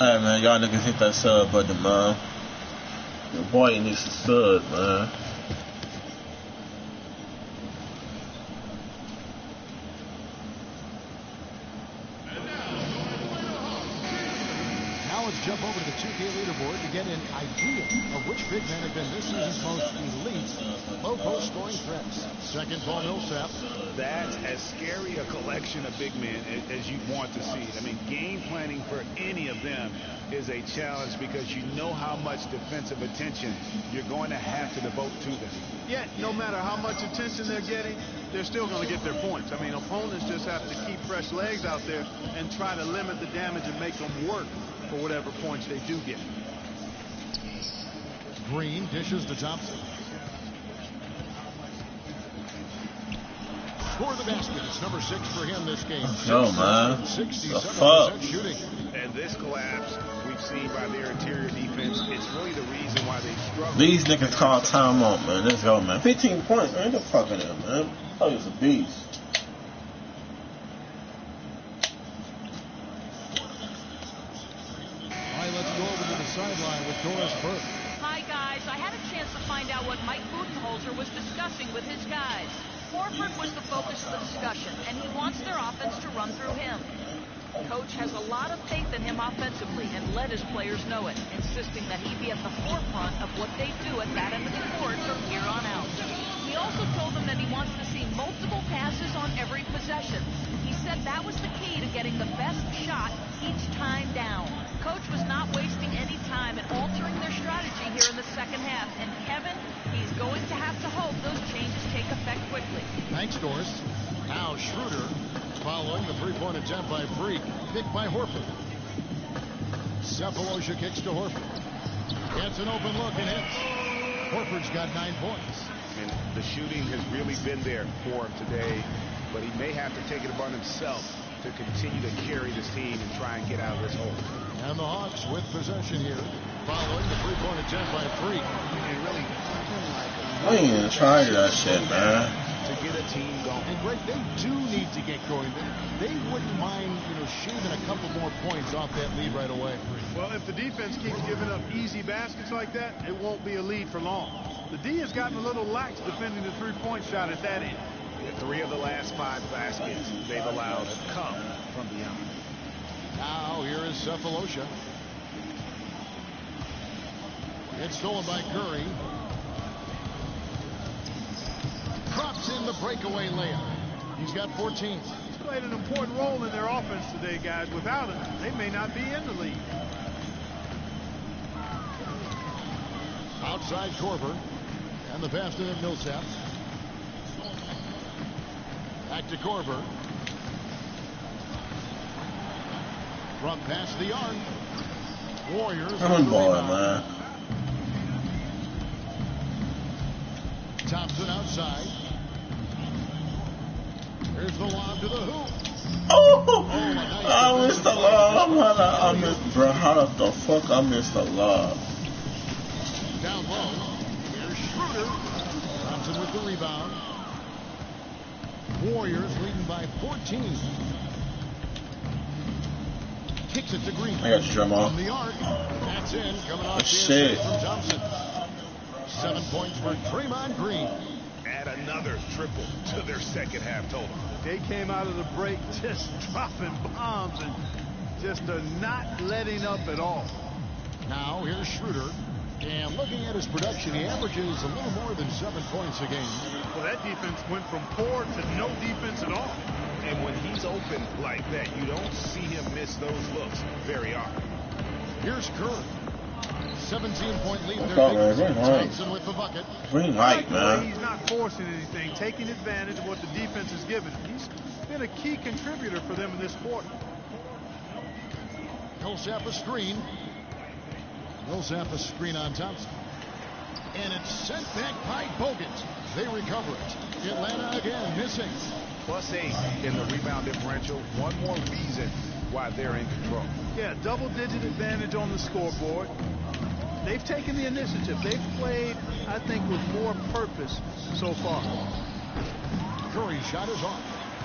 Alright man, y'all niggas hit that sub button, man. Your boy needs to sub, man. Now let's jump over to the 2K leaderboard to get an idea of which big men have been this season's most elite low-post scoring threats. Second, Paul Millsap. That's as scary a collection of big men as you want to see. I mean, game planning for any of them is a challenge because you know how much defensive attention you're going to have to devote to them. Yet, no matter how much attention they're getting, they're still going to get their points. I mean, opponents just have to keep fresh legs out there and try to limit the damage and make them work for whatever points they do get. Green dishes to Thompson. For the basket, it's number 6 for him this game. Yo, man. 67% shooting. And this collapse we've seen by their interior defense, it's really the reason why they struggle. These niggas call timeout, man. Let's go, man. 15 points, man. Get the fuck in there, man. Oh, he's a beast. All right, let's go over to the sideline with Doris Burke. Hi, guys. I had a chance to find out what Mike Budenholzer was discussing with his guys. Horford was the focus of the discussion, and he wants their offense to run through him. Coach has a lot of faith in him offensively and let his players know it, insisting that he be at the forefront of what they do at that end of the court from here on out. He also told them that he wants to see multiple passes on every possession. He said that was the key to getting the best shot each time down. Coach was not wasting any time in altering their strategy here in the second half, and Kevin, he's going to have to hope those changes take effect quickly. Thanks, Doris. Now Schroeder following the three-point attempt by Freak, picked by Horford. Cephalosha kicks to Horford. Gets an open look and hits. Horford's got 9 points. And the shooting has really been there for him today, but he may have to take it upon himself to continue to carry this team and try and get out of this hole. And the Hawks with possession here, following the three-point attempt by Freak. And really, I ain't even tried that shit, man. To get a team going. And Greg, they do need to get going. They wouldn't mind, shaving a couple more points off that lead right away. Well, if the defense keeps giving up easy baskets like that, it won't be a lead for long. The D has gotten a little lax defending the three-point shot at that end. 3 of the last 5 baskets they've allowed have come from beyond. Now here is Cephalosha. It's stolen by Curry. drops in the breakaway layup. He's got 14. He's played an important role in their offense today, guys. Without him, they may not be in the league. Outside Korver. And the pass to Millsap. Back to Korver. Front pass the arc. Warriors. I'm balling, man. Thompson outside. Here's the lob to the hoop. Oh, I missed the lob. I missed, bro. How the fuck I missed the lob? Down low. Here's Schroeder. Thompson with the rebound. Warriors leading by 14. Kicks it to Green. I got you, Jamal. From the arc. That's in. Coming off the shit. inside from Thompson. 7 points for Draymond Green. Add another triple to their second half total. They came out of the break just dropping bombs and just not letting up at all. Now here's Schroeder. And looking at his production, he averages a little more than 7 points a game. Well, that defense went from poor to no defense at all. And when he's open like that, you don't see him miss those looks very often. Here's Curry. 17-point lead there. Thompson with the bucket. Green light, man. He's not forcing anything, taking advantage of what the defense has given him. He's been a key contributor for them in this quarter. Millsap a screen. Millsap a screen on Thompson. And it's sent back by Bogut. They recover it. Atlanta again missing. +8 in the rebound differential. One more reason why they're in control. Yeah, double-digit advantage on the scoreboard. They've taken the initiative. They've played, I think, with more purpose so far. Curry's shot is off.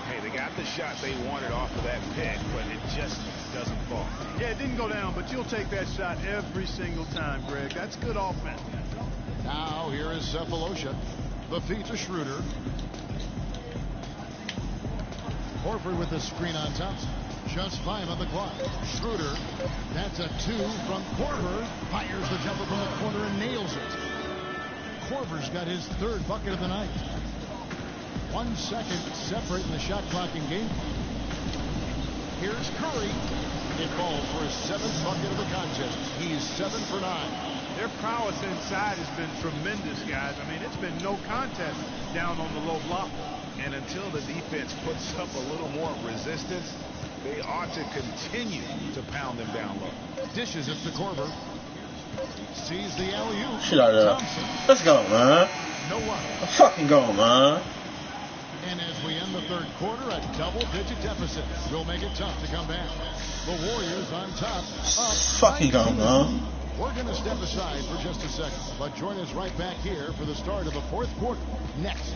Hey, they got the shot they wanted off of that pick, but it just doesn't fall. Yeah, it didn't go down, but you'll take that shot every single time, Greg. That's good offense. Now here is Cephalosha. The feed to Schroeder. Horford with the screen on Thompson. Just 5 on the clock. Schroeder. That's a 2 from Korver. Fires the jumper from the corner and nails it. Korver's got his 3rd bucket of the night. 1 second separating the shot clock in game. Here's Curry. It falls for his 7th bucket of the contest. He's 7 for 9. Their prowess inside has been tremendous, guys. I mean, it's been no contest down on the low block. And until the defense puts up a little more resistance, they ought to continue to pound them down low. Dishes it to Korver. Sees the alley-oop. Shit out of there. Let's go, man. No one. Let's fucking go, man. And as we end the 3rd quarter, a double-digit deficit will make it tough to come back. The Warriors on top. Fucking go, man. We're going to step aside for just a second, but join us right back here for the start of the 4th quarter next.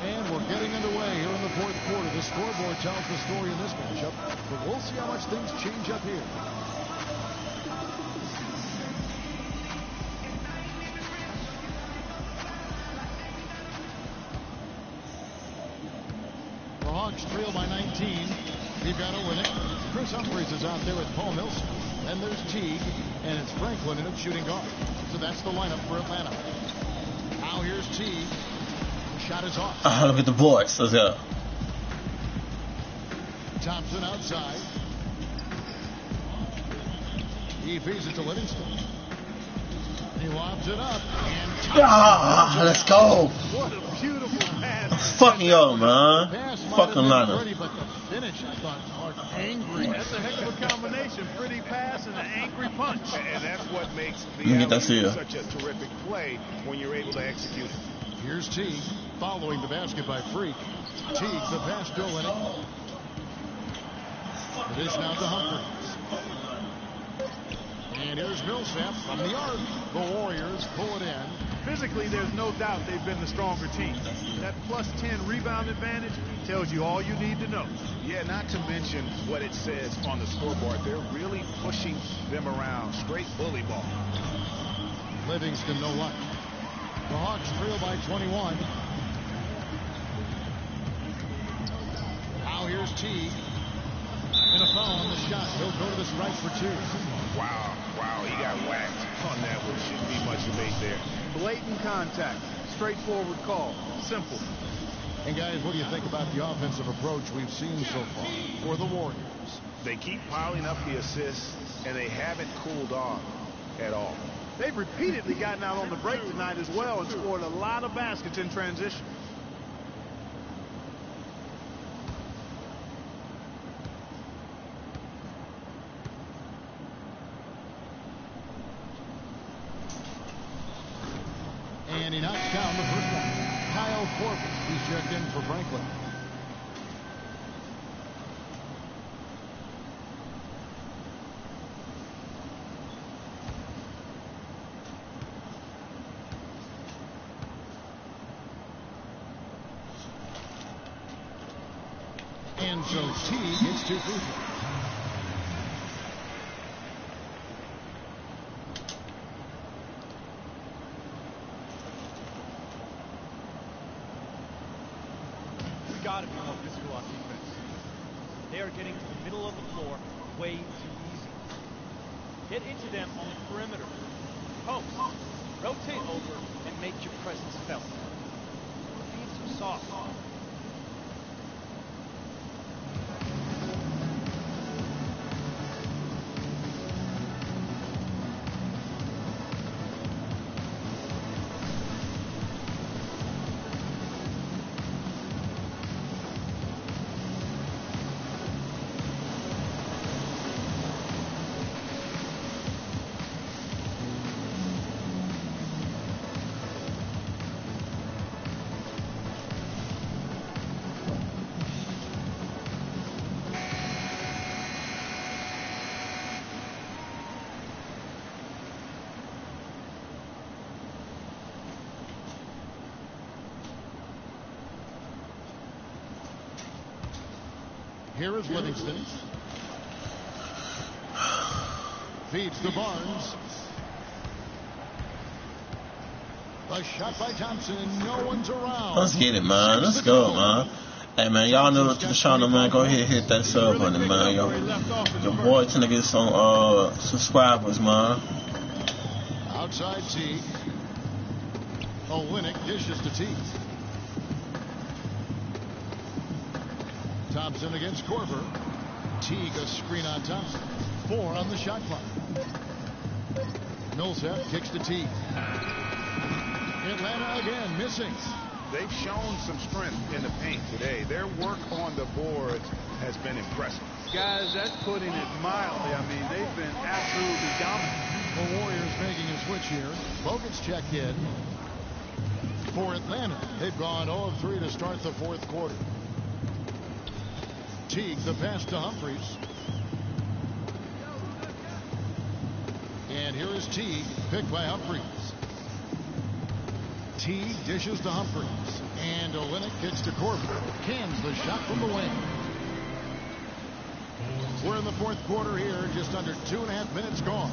And we're getting underway here in the 4th quarter. The scoreboard tells the story in this matchup, but we'll see how much things change up here. The Hawks trail by 19. We've got Olynyk. Chris Humphries is out there with Paul Millsap. Then there's Teague, and it's Franklin in at shooting guard. So that's the lineup for Atlanta. Now here's Teague. Shot is off. Look at the boys. Let's go. Thompson outside. He feeds it to Livingston. He lobs it up. And let's go. What a beautiful pass. Fucking yo, man. Fucking Lana. But the finish, I thought, was angry. That's a heck of a combination. Pretty pass and an angry punch. And that's what makes the such a terrific play when you're able to execute it. Here's Teague following the basket by Freak. Teague, the pass to Olynyk. The dish now to Humphries. And here's Millsap from the arc. The Warriors pull it in. Physically, there's no doubt they've been the stronger team. That +10 rebound advantage tells you all you need to know. Yeah, not to mention what it says on the scoreboard. They're really pushing them around. Straight bully ball. Livingston, no luck. The Hawks trail by 21. Teague. And a foul on the shot. He'll go to the strike for 2. Wow, he got whacked on that one. Shouldn't be much debate there. Blatant contact. Straightforward call. Simple. And guys, what do you think about the offensive approach we've seen so far for the Warriors? They keep piling up the assists, and they haven't cooled off at all. They've repeatedly gotten out on the break tonight as well and scored a lot of baskets in transition. And he knocks down the first one. Kyle Korver, he's checked in for Franklin. And so Teague gets 2 free throws. Got to be more physical on defense. They are getting to the middle of the floor way too easy. Get into them on the perimeter. Post, rotate over, and make your presence felt. You're being too soft. Here is Livingston. Feeds to Barnes. A shot by Thompson, and no one's around. Let's get it, man. Let's go, man. Hey, man, y'all know the channel, man. Go ahead, hit that sub button, man. Your boy trying to get some subscribers, man. Outside Teague. Olynyk dishes to Teague. Thompson against Korver. Teague a screen on Thompson. 4 on the shot clock. Millsap kicks to Teague. Atlanta again missing. They've shown some strength in the paint today. Their work on the boards has been impressive. Guys, that's putting it mildly. I mean, they've been absolutely dominant. The Warriors making a switch here. Bogut's checked in for Atlanta. They've gone 0 of 3 to start the fourth quarter. Teague, the pass to Humphries. And here is Teague, picked by Humphries. Teague dishes to Humphries. And Olynyk gets to Korver. Cans the shot from the wing. We're in the fourth quarter here, just under 2.5 minutes gone.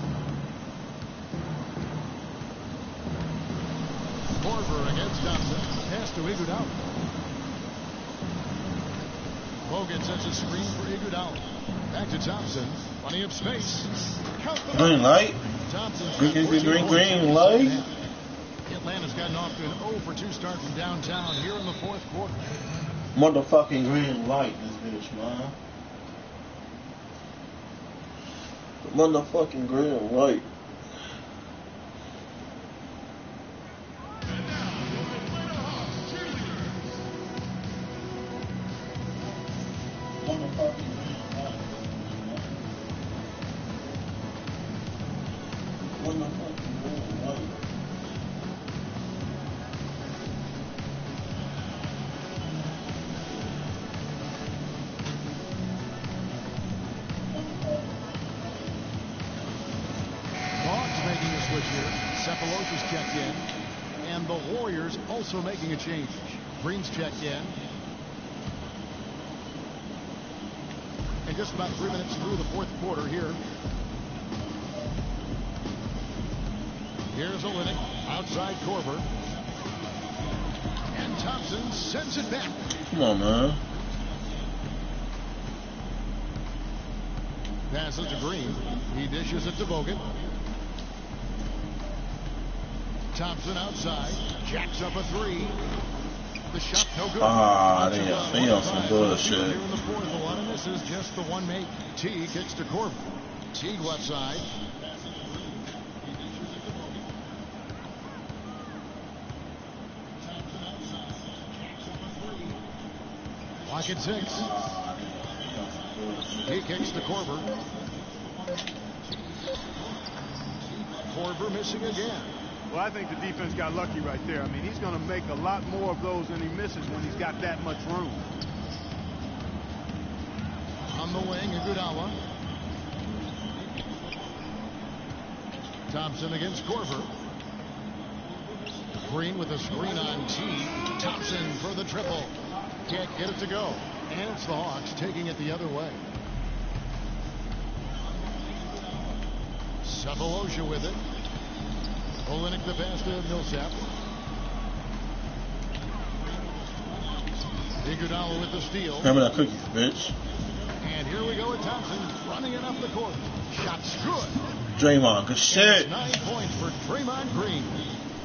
Korver against Thompson. Pass to Iguodala. Bogut sets a screen for Iguodala. Back to Thompson. Plenty of space. Green light. Green light. Atlanta's gotten off to an 0 for 2 start from downtown here in the fourth quarter. Motherfucking green light, this bitch, man. The motherfucking green light. Also making a change. Green's checked in. And just about 3 minutes through the fourth quarter here. Here's Olynyk. Outside Korver. And Thompson sends it back. Come on, man. Passes to Green. He dishes it to Bogut. Thompson outside. Jacks up a three. The shot no good. They on some bullshit. Here in the fourth, the one misses, just the one make. T kicks to Corbin. Teague left side. Clock at 6. He kicks to Korver. Korver missing again. Well, I think the defense got lucky right there. I mean, he's going to make a lot more of those than he misses when he's got that much room. On the wing, Iguodala. Thompson against Korver. Green with a screen on T. Thompson for the triple. Can't get it to go. And it's the Hawks taking it the other way. Sefolosha with it. Olynyk the pass to Millsap. Iguodala with the steal. Remember that cookie, bitch. And here we go with Thompson running it up the court. Shot's good. Draymond, good shit. 9 points for Draymond Green.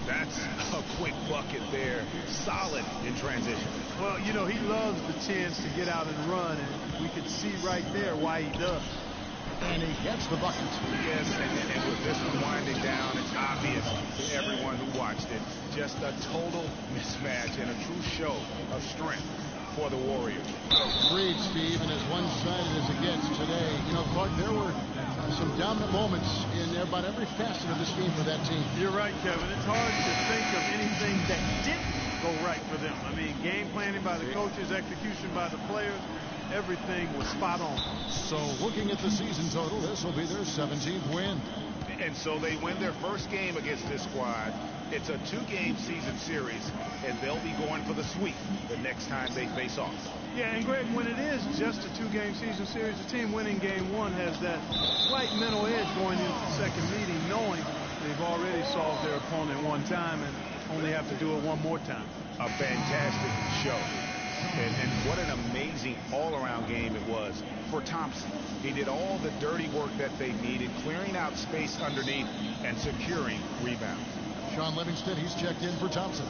That's a quick bucket there. Solid in transition. Well, you know, he loves the chance to get out and run, and we could see right there why he does. And he gets the bucket. Yes, and with this one winding down, it's obvious to everyone who watched it. Just a total mismatch and a true show of strength for the Warriors. Agreed, Steve, and as one-sided as it gets today, you know, Clark, there were some dominant moments in about every facet of this game for that team. You're right, Kevin. It's hard to think of anything that didn't go right for them. I mean, game planning by the coaches, execution by the players, everything was spot on. So looking at the season total, this will be their 17th win. And so they win their first game against this squad. It's a 2-game season series, and they'll be going for the sweep the next time they face off. Yeah, and Greg, when it is just a 2-game season series, the team winning game 1 has that slight mental edge going into the second meeting, knowing they've already solved their opponent one time and only have to do it one more time. A fantastic show. And what an amazing all-around game it was for Thompson. He did all the dirty work that they needed, clearing out space underneath and securing rebounds. Sean Livingston, he's checked in for Thompson.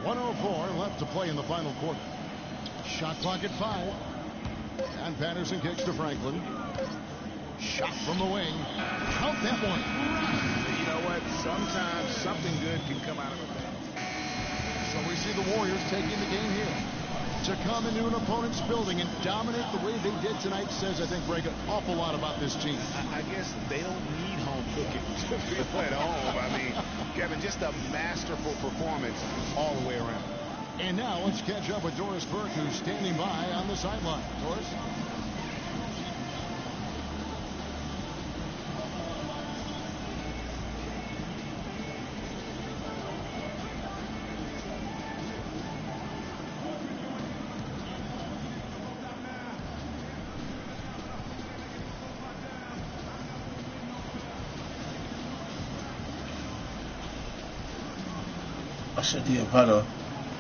1:04 left to play in the final quarter. Shot clock at 5. And Patterson kicks to Franklin. Shot from the wing. Count that one. You know what? Sometimes something good can come out of it. So we see the Warriors taking the game here. To come into an opponent's building and dominate the way they did tonight says, I think, Greg, an awful lot about this team. I guess they don't need home cooking to feel at home. I mean, Kevin, just a masterful performance all the way around. And now let's catch up with Doris Burke, who's standing by on the sideline. Doris?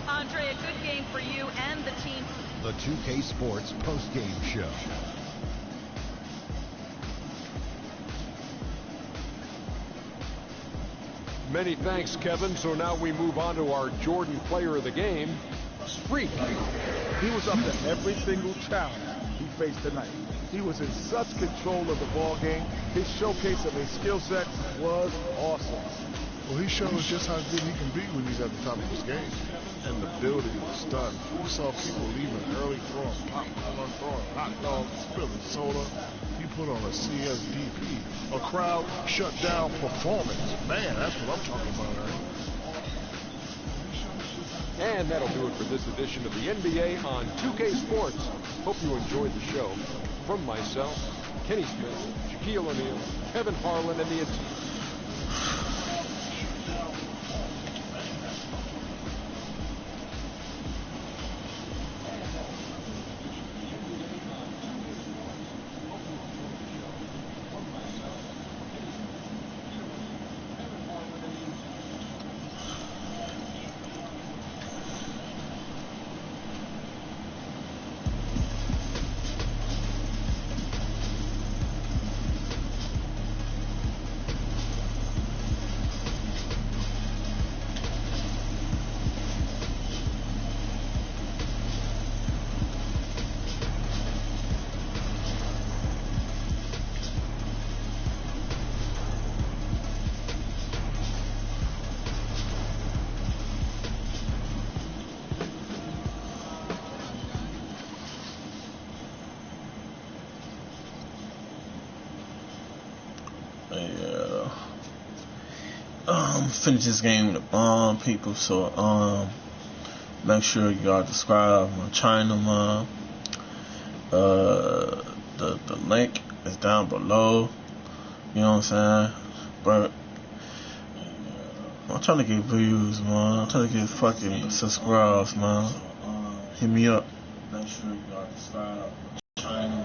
Andre, a good game for you and the team. The 2K Sports post-game show. Many thanks, Kevin. So now we move on to our Jordan player of the game, Freak. He was up to every single challenge he faced tonight. He was in such control of the ball game. His showcase of his skill set was awesome. Well, he shows just how good he can be when he's at the top of his game. And the building was stunned. We saw people leaving early, throwing popcorn, throwing hot dogs, spilling soda. He put on a CSDP, a crowd shut down performance. Man, that's what I'm talking about, Ernie. And that'll do it for this edition of the NBA on 2K Sports. Hope you enjoyed the show. From myself, Kenny Smith, Shaquille O'Neal, Kevin Harlan, and the team. Yeah. Finish this game with a bomb, people. So make sure y'all subscribe to my channel, man. The link is down below. You know what I'm saying? But I'm trying to get views, man. I'm trying to get fucking subscribes, man. Hit me up. Make sure y'all subscribe to my channel.